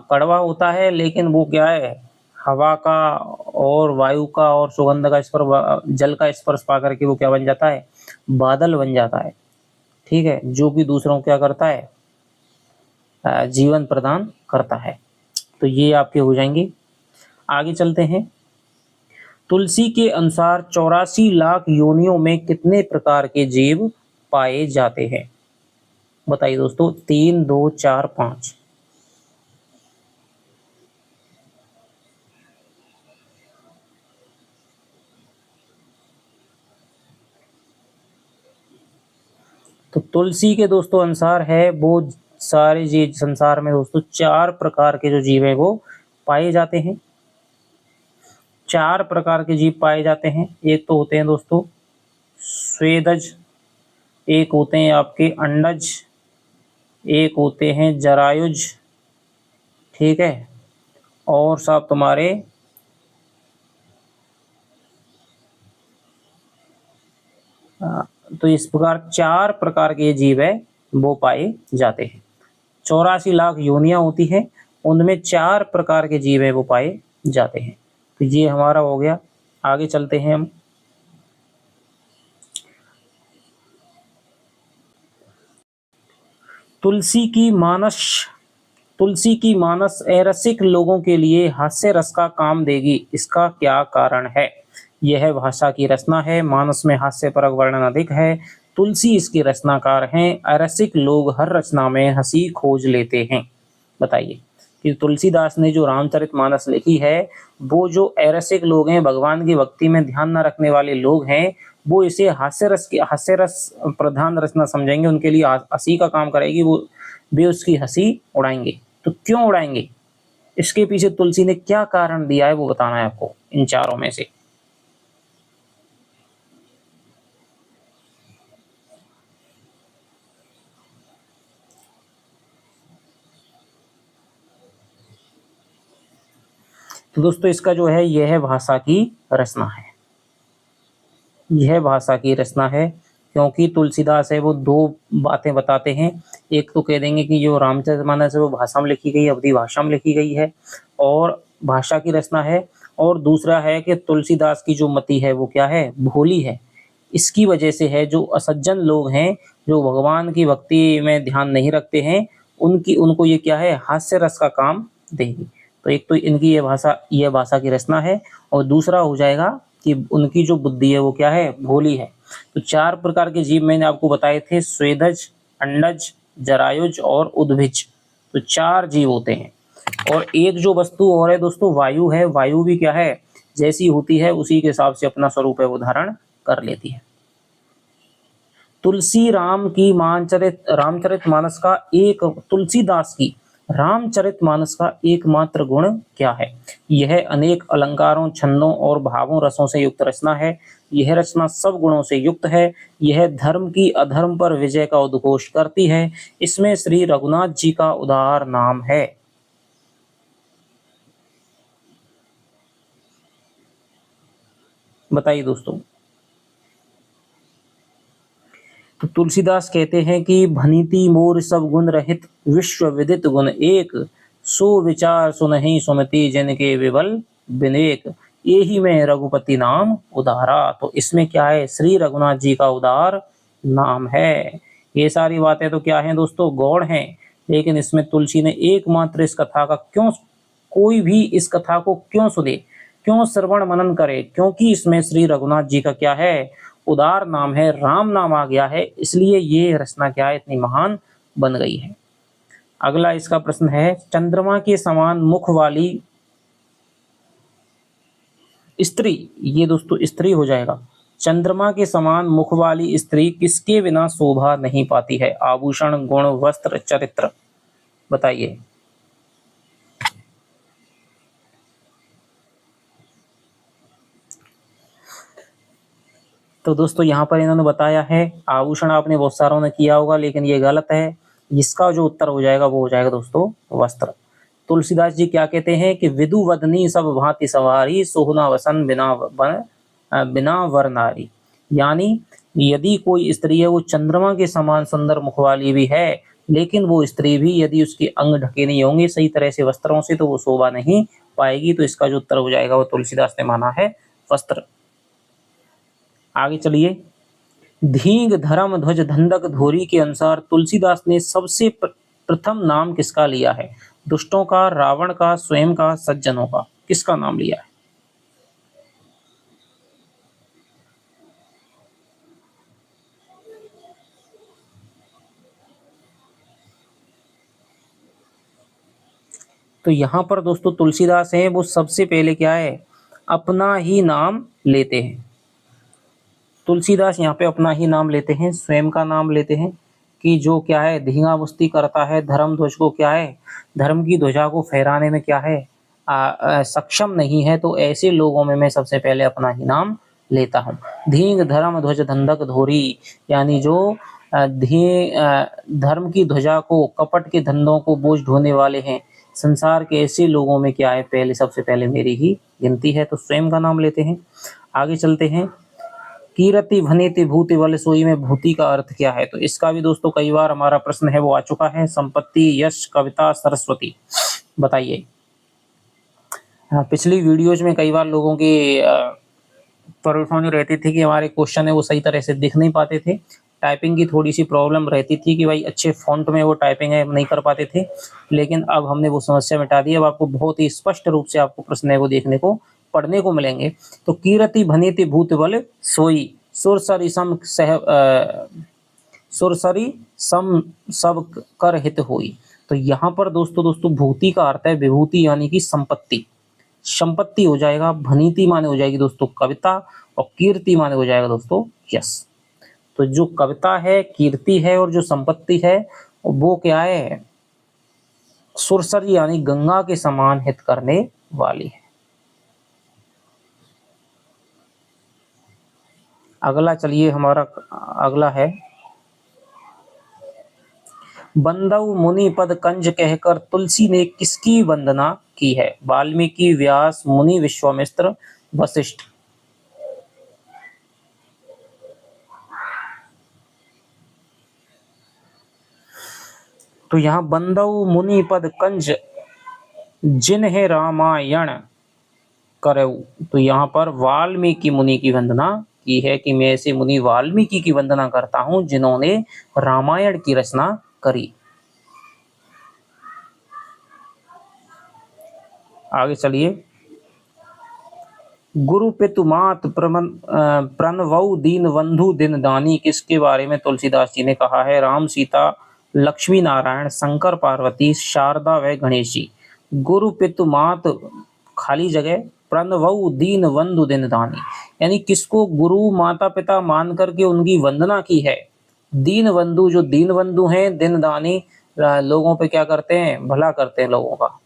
कड़वा होता है, लेकिन वो क्या है, हवा का और वायु का और सुगंध का स्पर्श, जल का स्पर्श पा करके वो क्या बन जाता है, बादल बन जाता है, ठीक है, जो कि दूसरों को क्या करता है, जीवन प्रदान करता है। तो ये आपके हो जाएंगे। आगे चलते हैं। तुलसी के अनुसार 84 लाख योनियों में कितने प्रकार के जीव पाए जाते हैं। बताइए दोस्तों, 3, 2, 4, 5। तो तुलसी के दोस्तों अनुसार है वो सारे जीव संसार में दोस्तों 4 प्रकार के जो जीव है वो पाए जाते हैं। 4 प्रकार के जीव पाए जाते हैं। एक तो होते हैं दोस्तों स्वेदज, एक होते हैं आपके अंडज, एक होते हैं जरायुज, ठीक है, और सब तुम्हारे तो इस प्रकार 4 प्रकार के जीव है वो पाए जाते हैं। 84 लाख योनियां होती हैं, उनमें 4 प्रकार के जीव है वो पाए जाते हैं। तो ये हमारा हो गया। आगे चलते हैं हम। तुलसी की मानस अरसिक लोगों के लिए हास्य रस का काम देगी, इसका क्या कारण है। यह भाषा की रचना है, मानस में हास्य परक वर्णन अधिक है, तुलसी इसके रचनाकार हैं, अरसिक लोग हर रचना में हंसी खोज लेते हैं। बताइए कि तुलसीदास ने जो रामचरितमानस लिखी है वो जो अरसिक लोग हैं, भगवान की भक्ति में ध्यान न रखने वाले लोग हैं, वो इसे हास्य रस प्रधान रचना समझेंगे, उनके लिए हंसी का काम करेगी, वो वे उसकी हंसी उड़ाएंगे। तो क्यों उड़ाएंगे, इसके पीछे तुलसी ने क्या कारण दिया है वो बताना है आपको इन चारों में से। तो दोस्तों इसका जो है यह भाषा की रचना है, यह भाषा की रचना है, क्योंकि तुलसीदास है वो 2 बातें बताते हैं। एक तो कह देंगे कि जो रामचरितमानस है वो भाषा में लिखी गई, अवधी भाषा में लिखी गई है और भाषा की रचना है, और दूसरा है कि तुलसीदास की जो मति है वो क्या है, भोली है। इसकी वजह से है जो असज्जन लोग हैं, जो भगवान की भक्ति में ध्यान नहीं रखते हैं, उनको ये क्या है, हास्य रस का काम देगी। तो एक तो इनकी यह भाषा की रचना है, और दूसरा हो जाएगा कि उनकी जो बुद्धि है वो क्या है, भोली है। तो 4 प्रकार के जीव मैंने आपको बताए थे, स्वेदज, अंडज, जरायुज और उद्भिज। तो 4 जीव होते हैं। और एक जो वस्तु और है दोस्तों वायु है, वायु भी क्या है, जैसी होती है उसी के हिसाब से अपना स्वरूप है वो धारण कर लेती है। तुलसी राम की रामचरितमानस का एक तुलसीदास की रामचरितमानस का एकमात्र गुण क्या है? यह अनेक अलंकारों, छंदों और भावों रसों से युक्त रचना है। यह रचना सब गुणों से युक्त है। यह धर्म की अधर्म पर विजय का उद्घोष करती है। इसमें श्री रघुनाथ जी का उदार नाम है। बताइए दोस्तों। तो तुलसीदास कहते हैं कि भनीति मोर सब गुण रहित, विश्व विदित गुण एक, सो विचार सुनहि सुमति जिनके विबल विनेक, यही में रघुपति नाम उदारा। तो इसमें क्या है? श्री रघुनाथ जी का उदार नाम है। ये सारी बातें तो क्या है दोस्तों? गौड़ हैं, लेकिन इसमें तुलसी ने एकमात्र इस कथा का क्यों, कोई भी इस कथा को क्यों सुने, क्यों श्रवण मनन करे? क्योंकि इसमें श्री रघुनाथ जी का क्या है? उदार नाम है, राम नाम आ गया है, इसलिए ये रचना क्या है? इतनी महान बन गई है। अगला इसका प्रश्न है, चंद्रमा के समान मुख वाली स्त्री, ये दोस्तों स्त्री हो जाएगा, चंद्रमा के समान मुख वाली स्त्री किसके बिना शोभा नहीं पाती है? आभूषण, गुण, वस्त्र, चरित्र, बताइए। तो दोस्तों यहाँ पर इन्होंने बताया है आभूषण, आपने बहुत सारों ने किया होगा, लेकिन ये गलत है। इसका जो उत्तर हो जाएगा वो हो जाएगा दोस्तों वस्त्र। तुलसीदास जी क्या कहते हैं कि विदु वदनी सब भांति सवारी, सोहना वसन बिना वर नारी। यानी यदि कोई स्त्री है वो चंद्रमा के समान सुंदर मुख वाली भी है, लेकिन वो स्त्री भी यदि उसके अंग ढके नहीं होंगे सही तरह से वस्त्रों से, तो वो शोभा नहीं पाएगी। तो इसका जो उत्तर हो जाएगा वो तुलसीदास ने माना है वस्त्र। आगे चलिए। धींग धर्म ध्वज धंधक धोरी के अनुसार तुलसीदास ने सबसे प्रथम नाम किसका लिया है? दुष्टों का, रावण का, स्वयं का, सज्जनों का, किसका नाम लिया है? तो यहां पर दोस्तों तुलसीदास हैं वो सबसे पहले क्या है? अपना ही नाम लेते हैं। तुलसीदास यहाँ पे अपना ही नाम लेते हैं, स्वयं का नाम लेते हैं कि जो क्या है धींगा मुस्ती करता है, धर्म ध्वज को क्या है, धर्म की ध्वजा को फहराने में क्या है सक्षम नहीं है, तो ऐसे लोगों में मैं सबसे पहले अपना ही नाम लेता हूँ। धींग धर्म ध्वज धंधक धोरी, यानी जो धर्म की ध्वजा को, कपट के धंधों को बोझ ढोने वाले हैं, संसार के ऐसे लोगों में क्या है पहले, सबसे पहले मेरी ही गिनती है, तो स्वयं का नाम लेते हैं। आगे चलते हैं। कीरति भनीति भूति बल सोई में भूति का अर्थ क्या है? तो इसका भी दोस्तों कई बार हमारा प्रश्न है वो आ चुका है। संपत्ति, यश, कविता, सरस्वती, बताइए। पिछली वीडियोज में कई बार लोगों की परेशानी रहती थी कि हमारे क्वेश्चन है वो सही तरह से दिख नहीं पाते थे, टाइपिंग की थोड़ी सी प्रॉब्लम रहती थी कि भाई अच्छे फॉन्ट में वो टाइपिंग है नहीं कर पाते थे, लेकिन अब हमने वो समस्या मिटा दी। अब आपको बहुत ही स्पष्ट रूप से आपको प्रश्न है वो देखने को, पढ़ने को मिलेंगे। तो कीरति भनीति भूत बल सोई, सुरसरी सम सुरसरी सम सब कर हित होई। तो यहाँ पर दोस्तों भूति का अर्थ है विभूति, यानी कि संपत्ति, संपत्ति हो जाएगा। भनीति माने हो जाएगी दोस्तों कविता, और कीर्ति माने हो जाएगा दोस्तों यश। तो जो कविता है, कीर्ति है, और जो संपत्ति है वो क्या है? सुरसरी यानी गंगा के समान हित करने वाली है। अगला चलिए, हमारा अगला है, बंदौ मुनि पद कंज कहकर तुलसी ने किसकी वंदना की है? वाल्मीकि, व्यास, मुनि, विश्वामित्र, वशिष्ठ। तो यहाँ बंदौ मुनि पद कंज जिन्हें रामायण करऊ, तो यहाँ पर वाल्मीकि मुनि की वंदना की है कि मैं ऐसे मुनि वाल्मीकि की वंदना करता हूं जिन्होंने रामायण की रचना करी। आगे चलिए। गुरु पितु मात प्रणवऊ दीन बंधु दिन दानी, किसके बारे में तुलसीदास जी ने कहा है? राम, सीता, लक्ष्मी नारायण, शंकर पार्वती, शारदा व गणेश जी। गुरु पितु मात खाली जगह प्रणवऊ दीन बंधु दिन दानी, यानी किसको गुरु माता पिता मान करके उनकी वंदना की है, दीन बंधु, जो दीन बंधु हैं, दिन दानी, लोगों पे क्या करते हैं, भला करते हैं लोगों का।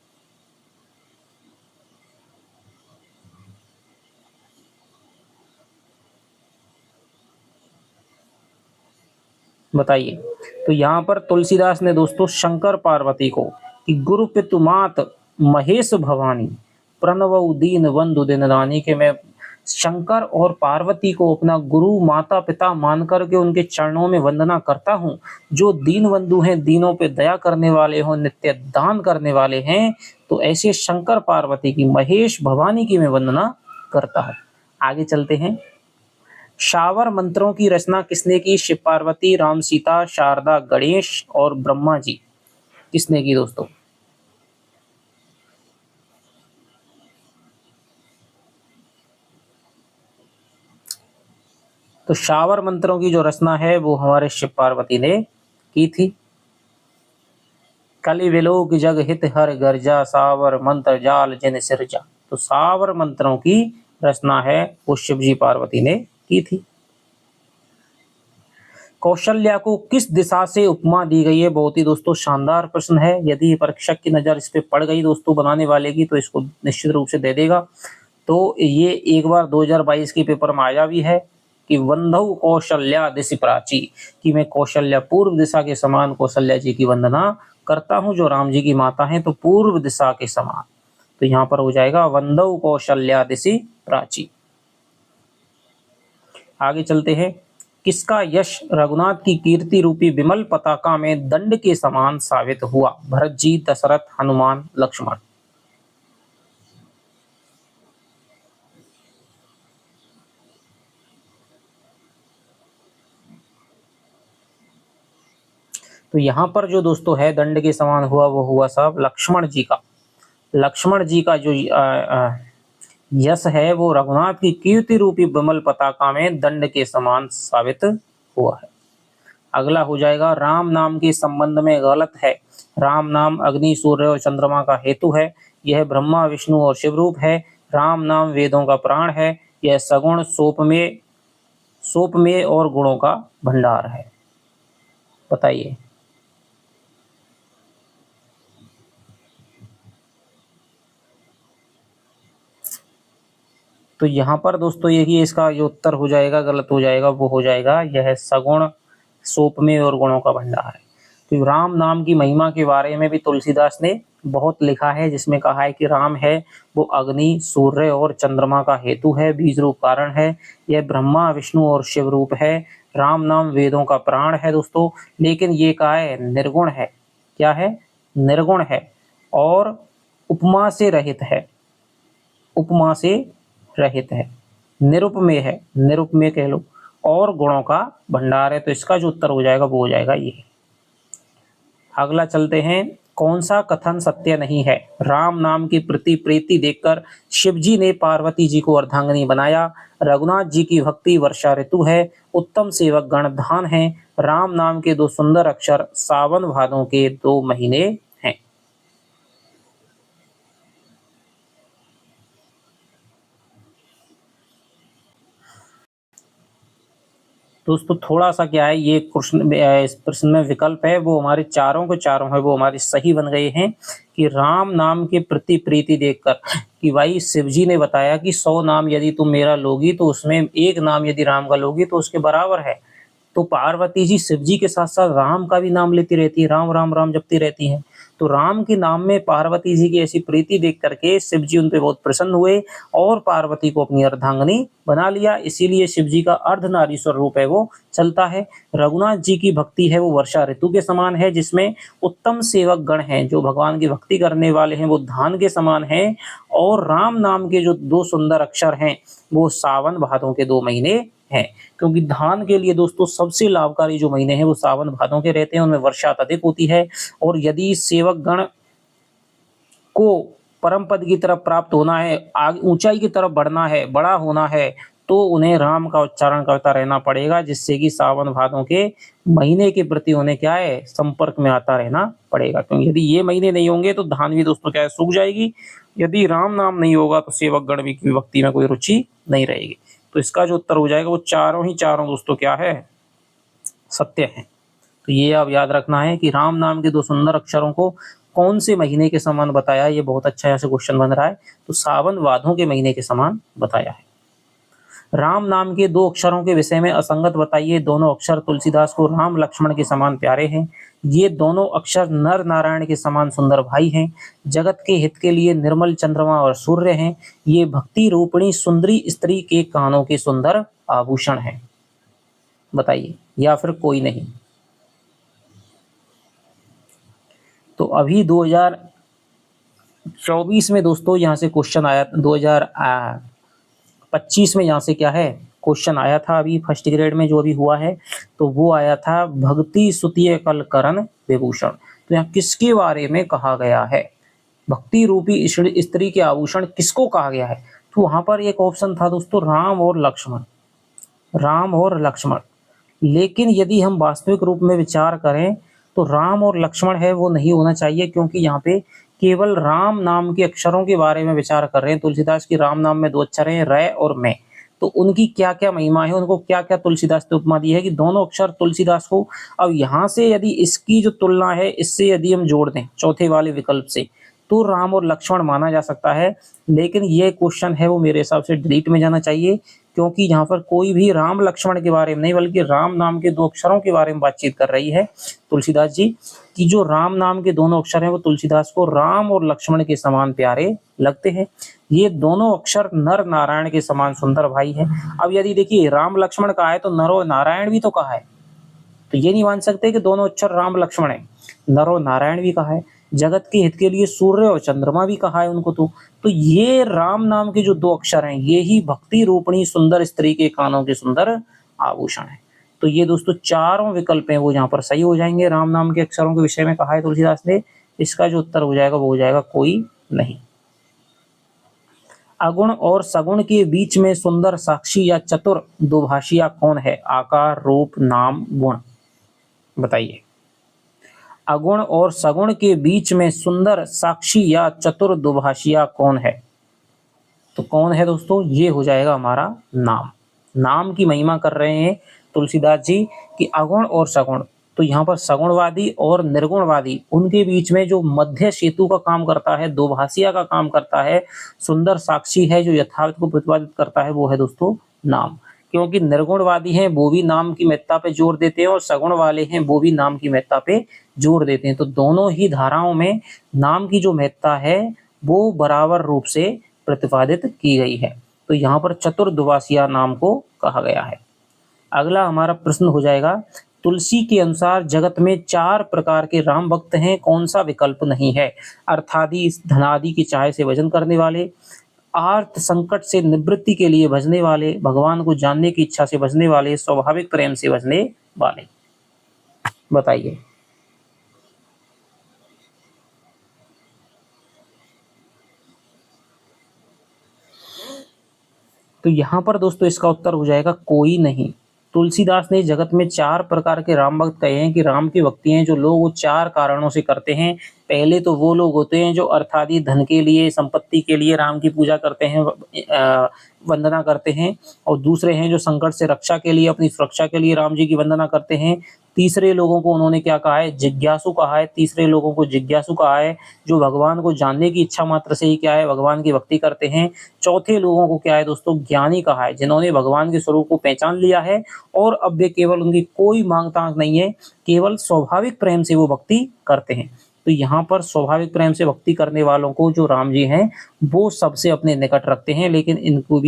बताइए। तो यहाँ पर तुलसीदास ने दोस्तों शंकर पार्वती को कि गुरु पितुमात महेश भवानी प्रणव दीन बंधु दिन दानी, के मैं शंकर और पार्वती को अपना गुरु माता पिता मान करके उनके चरणों में वंदना करता हूँ, जो दीन बंधु हैं, दीनों पे दया करने वाले हो, नित्य दान करने वाले हैं, तो ऐसे शंकर पार्वती की, महेश भवानी की मैं वंदना करता हूँ। आगे चलते हैं। शावर मंत्रों की रचना किसने की? शिव पार्वती, राम सीता, शारदा गणेश और ब्रह्मा जी, किसने की दोस्तों? तो शावर मंत्रों की जो रचना है वो हमारे शिव पार्वती ने की थी। कलि विलोक जग हित हर गर्जा, सावर मंत्र जाल जिन सिरजा। तो सावर मंत्रों की रचना है वो शिव जी पार्वती ने की थी। कौशल्या को किस दिशा से उपमा दी गई है? बहुत ही दोस्तों शानदार प्रश्न है। यदि परीक्षक की नजर इस पे पड़ गई दोस्तों बनाने वाले की, तो इसको निश्चित रूप से दे देगा। तो ये एक बार 2022 के पेपर में आया भी है कि वंदौ कौशल्या दिशि प्राची, कि मैं कौशल्या पूर्व दिशा के समान कौशल्या जी की वंदना करता हूँ, जो राम जी की माता हैं, तो पूर्व दिशा के समान। तो यहाँ पर हो जाएगा वंदौ कौशल्या दिशि प्राची। आगे चलते हैं। किसका यश रघुनाथ की कीर्ति रूपी विमल पताका में दंड के समान साबित हुआ? भरत जी, दशरथ, हनुमान, लक्ष्मण। तो यहाँ पर जो दोस्तों है दंड के समान हुआ, वो हुआ साहब लक्ष्मण जी का। लक्ष्मण जी का जो यश है वो रघुनाथ की कीर्ति रूपी विमल पताका में दंड के समान साबित हुआ है। अगला हो जाएगा राम नाम के संबंध में गलत है। राम नाम अग्नि, सूर्य और चंद्रमा का हेतु है। यह ब्रह्मा, विष्णु और शिव रूप है। राम नाम वेदों का प्राण है। यह सगुण, सोपमेय और गुणों का भंडार है। बताइए। तो यहाँ पर दोस्तों यही इसका जो उत्तर हो जाएगा, गलत हो जाएगा, वो हो जाएगा यह सगुण, सोपमेय और गुणों का भंडार है। तो राम नाम की महिमा के बारे में भी तुलसीदास ने बहुत लिखा है, जिसमें कहा है कि राम है वो अग्नि, सूर्य और चंद्रमा का हेतु है, बीज रूप कारण है। यह ब्रह्मा, विष्णु और शिव रूप है। राम नाम वेदों का प्राण है दोस्तों, लेकिन ये कहा है निर्गुण है। क्या है? निर्गुण है और उपमा से रहित है। उपमा से रहित है, निरुपमेय है, निरुपमेय कह लो, और गुणों का भंडार है। तो इसका जो उत्तर हो जाएगा वो हो जाएगा ये। अगला चलते हैं। कौन सा कथन सत्य नहीं है? राम नाम की प्रीति देखकर शिव जी ने पार्वती जी को अर्धांगिनी बनाया। रघुनाथ जी की भक्ति वर्षा ऋतु है। उत्तम सेवक गण धान है। राम नाम के दो सुंदर अक्षर सावन भादों के 2 महीने हैं। दोस्तों थोड़ा सा क्या है, ये प्रश्न, इस प्रश्न में विकल्प है वो हमारे चारों के चारों है वो हमारे सही बन गए हैं। कि राम नाम के प्रति प्रीति देखकर, कि भाई शिव जी ने बताया कि 100 नाम यदि तुम मेरा लोगी तो उसमें एक नाम यदि राम का लोगी तो उसके बराबर है। तो पार्वती जी शिव जी के साथ साथ राम का भी नाम लेती रहती है, राम राम राम जपती रहती हैं। तो राम के नाम में पार्वती जी की ऐसी प्रीति देख करके शिव जी उन पे बहुत प्रसन्न हुए और पार्वती को अपनी अर्धांगिनी बना लिया। इसीलिए शिव जी का अर्धनारीश्वर रूप है वो चलता है। रघुनाथ जी की भक्ति है वो वर्षा ऋतु के समान है, जिसमें उत्तम सेवक गण हैं जो भगवान की भक्ति करने वाले हैं वो धान के समान हैं। और राम नाम के जो 2 सुंदर अक्षर हैं वो सावन भादों के 2 महीने हैं। क्योंकि धान के लिए दोस्तों सबसे लाभकारी जो महीने हैं वो सावन भादों के रहते हैं, उनमें वर्षा अधिक होती है। और यदि सेवक गण को परम पद की तरफ प्राप्त होना है, आगे ऊंचाई की तरफ बढ़ना है, बड़ा होना है, तो उन्हें राम का उच्चारण करता रहना पड़ेगा, जिससे कि सावन भादों के महीने के प्रति उन्हें क्या है, संपर्क में आता रहना पड़ेगा। क्योंकि यदि ये महीने नहीं होंगे तो धान भी दोस्तों क्या है, सूख जाएगी। यदि राम नाम नहीं होगा तो सेवक गण की भक्ति में कोई रुचि नहीं रहेगी। तो इसका जो उत्तर हो जाएगा वो चारों ही चारों दोस्तों क्या है, सत्य हैं। तो ये आप याद रखना है कि राम नाम के 2 सुंदर अक्षरों को कौन से महीने के समान बताया, ये बहुत अच्छा यहाँ से क्वेश्चन बन रहा है। तो सावन भादों के महीने के समान बताया है। राम नाम के 2 अक्षरों के विषय में असंगत बताइए। दोनों अक्षर तुलसीदास को राम लक्ष्मण के समान प्यारे हैं। ये दोनों अक्षर नर नारायण के समान सुंदर भाई हैं। जगत के हित के लिए निर्मल चंद्रमा और सूर्य हैं। ये भक्ति रूपिणी सुंदरी स्त्री के कानों के सुंदर आभूषण हैं। बताइए, या फिर कोई नहीं। तो अभी 2024 में दोस्तों यहाँ से क्वेश्चन आया, 2025 में यहाँ से क्या है क्वेश्चन आया था अभी फर्स्ट ग्रेड में जो अभी हुआ है, तो वो आया था भक्ति सुतिय कल करण विभूषण। तो यहाँ किसके बारे में कहा गया है, भक्ति रूपी स्त्री के आभूषण किसको कहा गया है। तो वहां पर एक ऑप्शन था दोस्तों राम और लक्ष्मण, राम और लक्ष्मण। लेकिन यदि हम वास्तविक रूप में विचार करें तो राम और लक्ष्मण है वो नहीं होना चाहिए, क्योंकि यहाँ पे केवल राम नाम के अक्षरों के बारे में विचार कर रहे हैं। तुलसीदास की राम नाम में 2 अक्षर हैं, रै और मैं। तो उनकी क्या क्या महिमा है, उनको क्या क्या तुलसीदास ने उपमा दी है कि दोनों अक्षर तुलसीदास को। अब यहाँ से यदि इसकी जो तुलना है इससे यदि हम जोड़ दें चौथे वाले विकल्प से, तो राम और लक्ष्मण माना जा सकता है। लेकिन ये क्वेश्चन है वो मेरे हिसाब से डिलीट में जाना चाहिए, क्योंकि यहाँ पर कोई भी राम लक्ष्मण के बारे में नहीं बल्कि राम नाम के 2 अक्षरों के बारे में बातचीत कर रही है तुलसीदास जी, कि जो राम नाम के दोनों अक्षर हैं वो तुलसीदास को राम और लक्ष्मण के समान प्यारे लगते हैं। ये दोनों अक्षर नर नारायण के समान सुंदर भाई है। अब यदि देखिए राम लक्ष्मण कहा है तो नरो नारायण भी तो कहा है, तो ये नहीं मान सकते कि दोनों अक्षर राम लक्ष्मण है, नरो नारायण भी कहा है। जगत के हित के लिए सूर्य और चंद्रमा भी कहा है उनको। तो ये राम नाम के जो 2 अक्षर हैं ये ही भक्ति रूपणी सुंदर स्त्री के कानों के सुंदर आभूषण है। तो ये दोस्तों चारों विकल्प हैं वो यहाँ पर सही हो जाएंगे। राम नाम के अक्षरों के विषय में कहा है तुलसीदास ने, इसका जो उत्तर हो जाएगा वो हो जाएगा कोई नहीं। अगुण और सगुण के बीच में सुंदर साक्षी या चतुर दुभाषिया कौन है। आकार, रूप, नाम, गुण। बताइए, अगुण और सगुण के बीच में सुंदर साक्षी या चतुर दुभाषिया कौन है। तो कौन है दोस्तों, ये हो जाएगा हमारा नाम। नाम की महिमा कर रहे हैं तुलसीदास जी कि अगुण और सगुण। तो यहाँ पर सगुणवादी और निर्गुणवादी उनके बीच में जो मध्य सेतु का काम करता है, दुभाषिया का काम करता है, सुंदर साक्षी है जो यथार्थ को प्रतिपादित करता है, वो है दोस्तों नाम। क्योंकि निर्गुणवादी हैं वो भी नाम की महत्ता पे जोर देते हैं और सगुण वाले हैं वो भी नाम की महत्ता पे जोर देते हैं। तो दोनों ही धाराओं में नाम की जो महत्ता है वो बराबर रूप से प्रतिपादित की गई है। तो यहाँ पर चतुर दुभाषिया नाम को कहा गया है। अगला हमारा प्रश्न हो जाएगा, तुलसी के अनुसार जगत में 4 प्रकार के राम भक्त हैं, कौन सा विकल्प नहीं है। अर्थादि धनादि की चाह से भजन करने वाले, आर्थ संकट से निवृत्ति के लिए भजने वाले, भगवान को जानने की इच्छा से भजने वाले, स्वाभाविक प्रेम से भजने वाले। बताइए, तो यहां पर दोस्तों इसका उत्तर हो जाएगा कोई नहीं। तुलसीदास ने जगत में 4 प्रकार के राम भक्त कहे हैं कि राम की भक्ति हैं जो लोग वो 4 कारणों से करते हैं। पहले तो वो लोग होते हैं जो अर्थादि धन के लिए, संपत्ति के लिए राम की पूजा करते हैं, वंदना करते हैं। और दूसरे हैं जो संकट से रक्षा के लिए, अपनी सुरक्षा के लिए राम जी की वंदना करते हैं। तीसरे लोगों को उन्होंने क्या कहा है, जिज्ञासु कहा है। तीसरे लोगों को जिज्ञासु कहा है जो भगवान को जानने की इच्छा मात्र से ही क्या है, भगवान की भक्ति करते हैं। चौथे लोगों को क्या है दोस्तों, ज्ञानी कहा है, जिन्होंने भगवान के स्वरूप को पहचान लिया है और अब वे केवल उनकी कोई मांग तांग नहीं है, केवल स्वाभाविक प्रेम से वो भक्ति करते हैं। तो यहाँ पर स्वाभाविक प्रेम से भक्ति करने वालों को जो राम जी हैं वो सबसे अपने निकट रखते हैं, लेकिन इनकी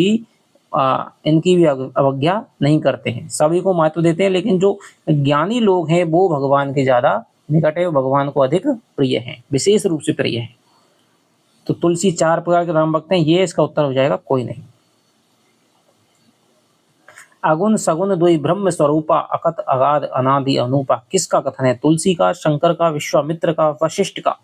भी अवज्ञा नहीं करते हैं, सभी को महत्व देते हैं। लेकिन जो ज्ञानी लोग हैं वो भगवान के ज्यादा निकट है, भगवान को अधिक प्रिय हैं, विशेष रूप से प्रिय हैं। तो तुलसी 4 प्रकार के राम भक्त हैं, ये इसका उत्तर हो जाएगा कोई नहीं। अगुण सगुण द्वय ब्रह्म स्वरूपा, अकत अगाध अनादि अनूपा। किसका कथन है, तुलसी का, शंकर का, विश्वामित्र का, वशिष्ठ का।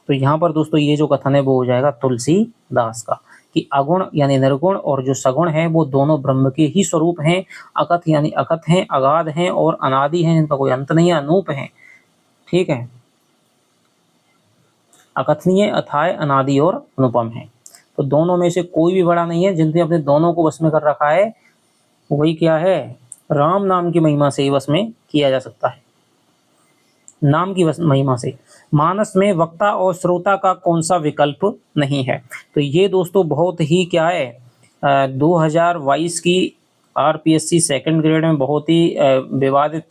तो यहाँ पर दोस्तों ये जो कथन है वो हो जाएगा तुलसीदास का, कि अगुण यानी निर्गुण और जो सगुण है वो दोनों ब्रह्म के ही स्वरूप हैं। अकथ यानी अकथ हैं, अगाध हैं और अनादि हैं, जिनका कोई अंत नहीं है, अनूप हैं। ठीक है, अकथनीय, अथाय, अनादि और अनुपम है। तो दोनों में से कोई भी बड़ा नहीं है। जिनने अपने दोनों को वश में कर रखा है वही क्या है, राम नाम की महिमा से ही वश में किया जा सकता है, नाम की महिमा से। मानस में वक्ता और श्रोता का कौन सा विकल्प नहीं है? तो ये दोस्तों बहुत ही क्या है 2022 की आरपीएससी सेकंड ग्रेड में बहुत ही विवादित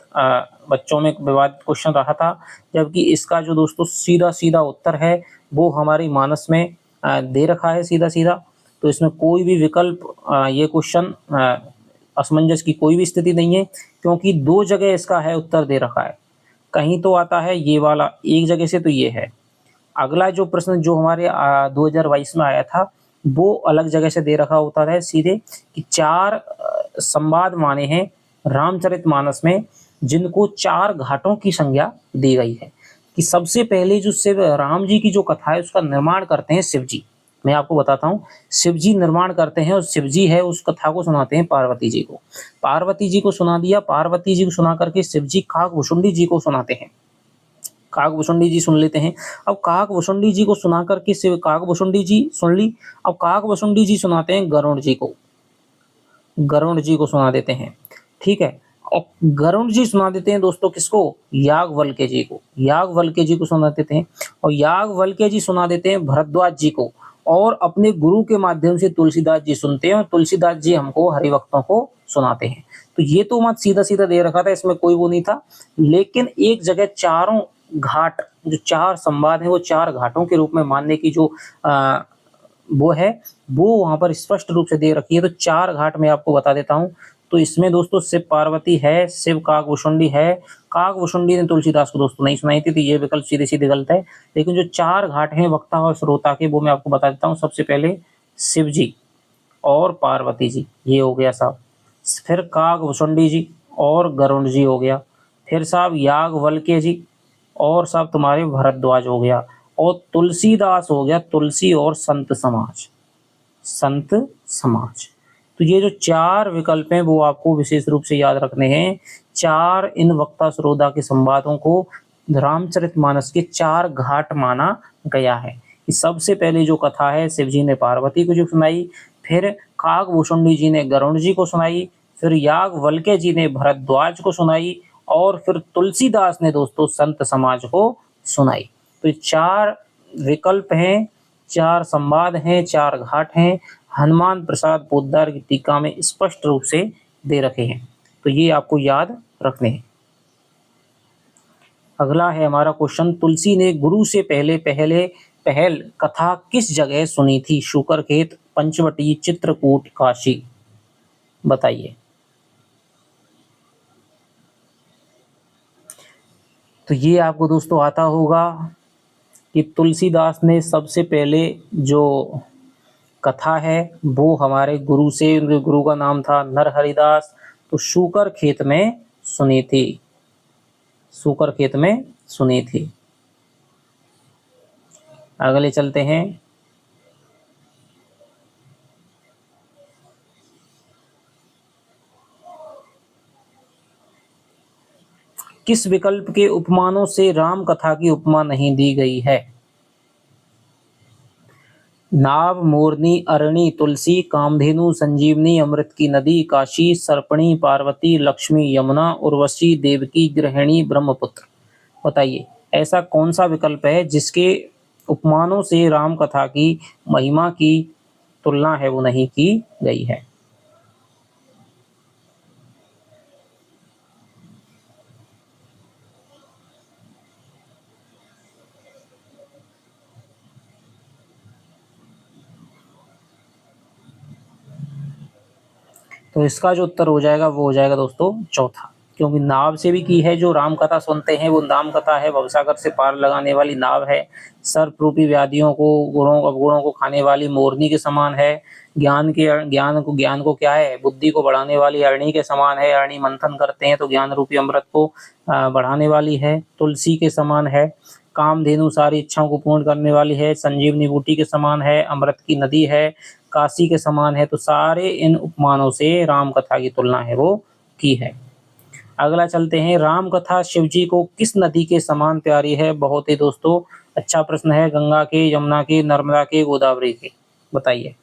बच्चों में विवादित क्वेश्चन रहा था, जबकि इसका जो दोस्तों सीधा सीधा उत्तर है वो हमारी मानस में दे रखा है सीधा सीधा। तो इसमें कोई भी विकल्प ये क्वेश्चन असमंजस की कोई भी स्थिति नहीं है, क्योंकि दो जगह इसका है उत्तर दे रखा है। कहीं तो आता है ये वाला एक जगह से, तो ये है। अगला जो प्रश्न जो हमारे 2022 में आया था वो अलग जगह से दे रखा होता है सीधे, कि 4 संवाद माने हैं रामचरितमानस में जिनको 4 घाटों की संज्ञा दी गई है। कि सबसे पहले जो शिव राम जी की जो कथा है उसका निर्माण करते हैं शिव जी। मैं आपको बताता हूँ, शिव जी निर्माण करते हैं और शिव जी है उस कथा को सुनाते हैं पार्वती जी को। पार्वती जी को सुना दिया, पार्वती जी को सुना करके शिव जी काकभुशुंडी जी को सुनाते हैं। काकभुशुंडी जी सुन लेते हैं। अब काकभुशुंडी जी को सुना करके शिव काकभुशुंडी जी सुन ली। अब काकभुशुंडी जी सुनाते हैं गरुड़ जी को, गरुड़ जी को सुना देते हैं। ठीक है, और गरुड़ जी सुना देते हैं दोस्तों किसको, याज्ञवल्क्य जी को, याज्ञवल्क्य जी को सुना देते हैं। और याज्ञवल्क्य जी सुना देते हैं भरद्वाज जी को, और अपने गुरु के माध्यम से तुलसीदास जी सुनते हैं, और तुलसीदास जी हमको हरिभक्तों को सुनाते हैं। तो ये तो मत सीधा सीधा दे रखा था, इसमें कोई वो नहीं था। लेकिन एक जगह चारों घाट जो 4 संवाद है वो 4 घाटों के रूप में मानने की जो वो है वो वहां पर स्पष्ट रूप से दे रखी है। तो 4 घाट मैं आपको बता देता हूँ। तो इसमें दोस्तों शिव पार्वती है, शिव काकभुशुंडी है। काकभुशुंडी ने तुलसीदास को दोस्तों नहीं सुनाई थी, तो ये विकल्प सीधे सीधे गलत है। लेकिन जो 4 घाट हैं वक्ता और श्रोता के वो मैं आपको बता देता हूँ। सबसे पहले शिव जी और पार्वती जी, ये हो गया साहब। फिर काकभुशुंडी जी और गरुड़ जी हो गया। फिर साहब याज्ञवल्क्य जी और साहब तुम्हारे भरद्वाज हो गया। और तुलसीदास हो गया, तुलसी और संत समाज, संत समाज। तो ये जो 4 विकल्प हैं वो आपको विशेष रूप से याद रखने हैं। 4 इन वक्ता श्रोता के संवादों को रामचरितमानस के 4 घाट माना गया है। सबसे पहले जो कथा है शिव जी ने पार्वती को जो सुनाई, फिर काकभुशुंडी जी ने गरुड़ जी को सुनाई, फिर याज्ञवल्क्य जी ने भरद्वाज को सुनाई, और फिर तुलसीदास ने दोस्तों संत समाज को सुनाई। तो 4 विकल्प हैं, 4 संवाद हैं, 4 घाट हैं, हनुमान प्रसाद पोद्दार की टीका में स्पष्ट रूप से दे रखे हैं। तो ये आपको याद रखने हैं। अगला है हमारा क्वेश्चन, तुलसी ने गुरु से पहल कथा किस जगह सुनी थी? शुकरखेत, पंचवटी, चित्रकूट, काशी। बताइए। तो ये आपको दोस्तों आता होगा कि तुलसीदास ने सबसे पहले जो कथा है वो हमारे गुरु से, उनके गुरु का नाम था नरहरिदास, तो शुकरखेत में सुनी थी, शुकरखेत में सुनी थी। अगले चलते हैं। किस विकल्प के उपमानों से राम कथा की उपमा नहीं दी गई है? नाव, मोरनी, अरणी, तुलसी, कामधेनु, संजीवनी, अमृत की नदी, काशी, सर्पणी, पार्वती, लक्ष्मी, यमुना, उर्वशी, देवकी, गृहिणी, ब्रह्मपुत्र। बताइए ऐसा कौन सा विकल्प है जिसके उपमानों से राम कथा की महिमा की तुलना है वो नहीं की गई है? तो इसका जो उत्तर हो जाएगा वो हो जाएगा दोस्तों चौथा, क्योंकि नाव से भी की है। जो राम कथा सुनते हैं वो नाम कथा है, भवसागर से पार लगाने वाली नाव है। सर्परूपी व्याधियों को, गुणों अवगुणों को खाने वाली मोरनी के समान है। ज्ञान को क्या है, बुद्धि को बढ़ाने वाली अरणी के समान है। अरणी मंथन करते हैं तो ज्ञान रूपी अमृत को बढ़ाने वाली है। तुलसी के समान है। कामधेनु सारी इच्छाओं को पूर्ण करने वाली है। संजीवनी बूटी के समान है। अमृत की नदी है। काशी के समान है। तो सारे इन उपमानों से राम कथा की तुलना है वो की है। अगला चलते हैं, राम कथा शिव जी को किस नदी के समान प्यारी है? बहुत ही दोस्तों अच्छा प्रश्न है। गंगा के, यमुना के, नर्मदा के, गोदावरी के। बताइए।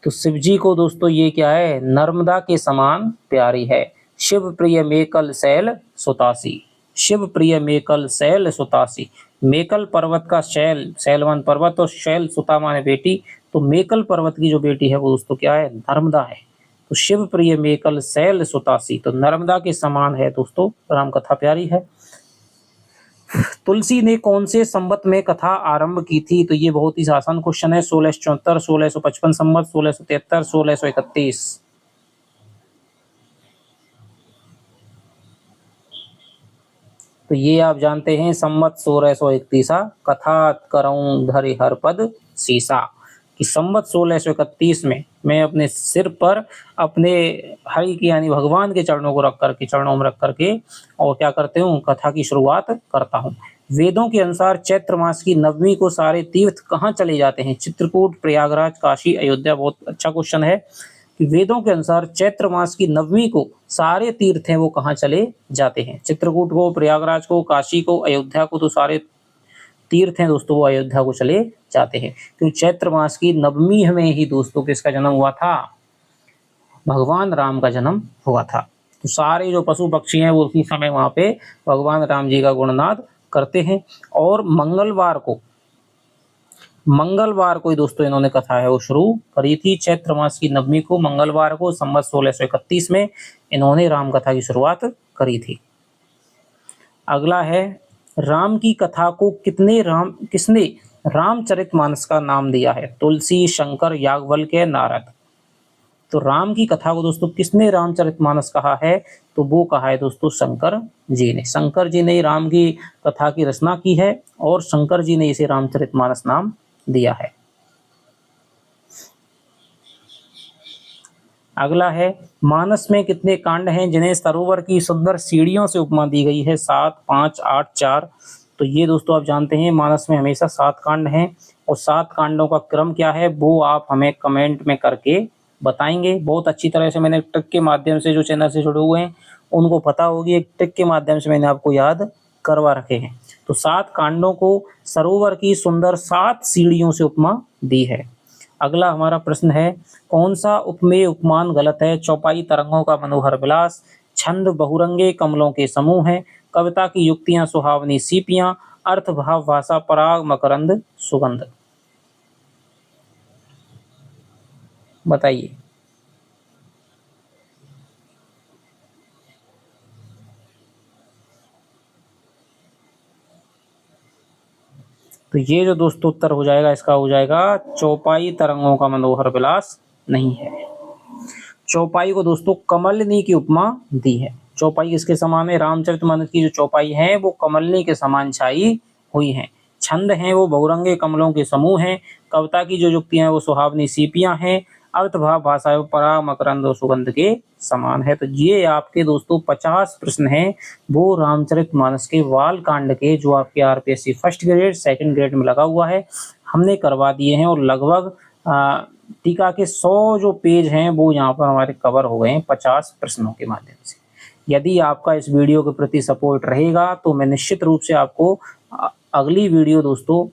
तो शिव जी को दोस्तों ये क्या है, नर्मदा के समान प्यारी है। शिव प्रिय मेकल शैल सुतासी, शिव प्रिय मेकल शैल सुतासी। मेकल पर्वत का शैल, शैलवान पर्वत, और शैल सुता माने बेटी, तो मेकल पर्वत की जो बेटी है वो दोस्तों क्या है, नर्मदा है। तो शिव प्रिय मेकल शैल सुतासी, तो नर्मदा के समान है दोस्तों, राम कथा प्यारी है। तुलसी ने कौन से संवत में कथा आरंभ की थी, तो ये बहुत ही आसान क्वेश्चन है। 1674, 1655 संवत, 1673, 1631। तो ये आप जानते हैं संवत 1631, कथा करऊं धरि हर पद सीसा, कि संवत 1631 में मैं अपने सिर पर अपने हरि की यानी भगवान के चरणों को रख करके, चरणों में रख करके और क्या करते हूँ, कथा की शुरुआत करता हूँ। वेदों के अनुसार चैत्र मास की नवमी को सारे तीर्थ कहाँ चले जाते हैं, चित्रकूट, प्रयागराज, काशी, अयोध्या। बहुत अच्छा क्वेश्चन है कि वेदों के अनुसार चैत्र मास की नवमी को सारे तीर्थ हैं वो कहाँ चले जाते हैं, चित्रकूट को, प्रयागराज को, काशी को, अयोध्या को, तो सारे तीर्थ हैं दोस्तों वो अयोध्या को चले जाते हैं, क्योंकि चैत्र मास की नवमी में ही दोस्तों किसका जन्म हुआ था, भगवान राम का जन्म हुआ था। तो सारे जो पशु पक्षी हैं वो उसी समय वहां पे भगवान राम जी का गुणनाद करते हैं। और मंगलवार को ही दोस्तों इन्होंने कथा है वो शुरू करी थी, चैत्र मास की नवमी को मंगलवार को संवत 1631 में इन्होंने राम कथा की शुरुआत करी थी। अगला है, राम की कथा को किसने रामचरितमानस का नाम दिया है, तुलसी, शंकर, याज्ञवल्क्य, नारद। तो राम की कथा को दोस्तों किसने रामचरितमानस कहा है, तो वो कहा है दोस्तों शंकर जी ने। शंकर जी ने राम की कथा की रचना की है और शंकर जी ने इसे रामचरितमानस नाम दिया है। अगला है, मानस में कितने कांड हैं जिन्हें सरोवर की सुंदर सीढ़ियों से उपमा दी गई है, 7, 5, 8, 4। तो ये दोस्तों आप जानते हैं मानस में हमेशा 7 कांड हैं, और 7 कांडों का क्रम क्या है वो आप हमें कमेंट में करके बताएंगे। बहुत अच्छी तरह से मैंने ट्रिक के माध्यम से, जो चैनल से जुड़े हुए हैं उनको पता होगी, एक ट्रिक के माध्यम से मैंने आपको याद करवा रखे हैं। तो 7 कांडों को सरोवर की सुंदर 7 सीढ़ियों से उपमा दी है। अगला हमारा प्रश्न है, कौन सा उपमेय उपमान गलत है, चौपाई तरंगों का मनोहर विलास, छंद बहुरंगे कमलों के समूह हैं, कविता की युक्तियां सुहावनी सीपियां, अर्थ भाव भाषा पराग मकरंद सुगंध। बताइए। तो ये जो दोस्तों उत्तर हो जाएगा इसका हो जाएगा चौपाई तरंगों का मनोहर विलास नहीं है। चौपाई को दोस्तों कमलनी की उपमा दी है। चौपाई किसके समान है, रामचरितमानस की जो चौपाई है वो कमलनी के समान छाई हुई है। छंद हैं वो बहुरंगे कमलों के समूह हैं। कविता की जो युक्तियां हैं वो सुहावनी सीपियां हैं। अर्थभाव भाषा पराग मकरंद और सुगंध के समान है। तो ये आपके दोस्तों 50 प्रश्न हैं वो रामचरितमानस के वाल कांड के, जो आपके RPSC first grade, second grade में लगा हुआ है, हमने करवा दिए हैं। और लगभग टीका के 100 जो पेज हैं वो यहाँ पर हमारे कवर हो गए हैं 50 प्रश्नों के माध्यम से। यदि आपका इस वीडियो के प्रति सपोर्ट रहेगा तो मैं निश्चित रूप से आपको अगली वीडियो दोस्तों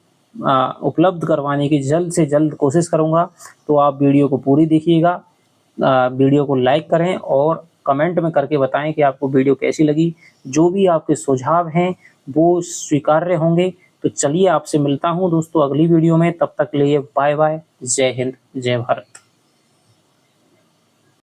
उपलब्ध करवाने की जल्द से जल्द कोशिश करूंगा। तो आप वीडियो को पूरी देखिएगा, वीडियो को लाइक करें और कमेंट में करके बताएं कि आपको वीडियो कैसी लगी। जो भी आपके सुझाव हैं वो स्वीकार्य होंगे। तो चलिए आपसे मिलता हूं दोस्तों अगली वीडियो में, तब तक के लिए बाय बाय, जय हिंद, जय भारत।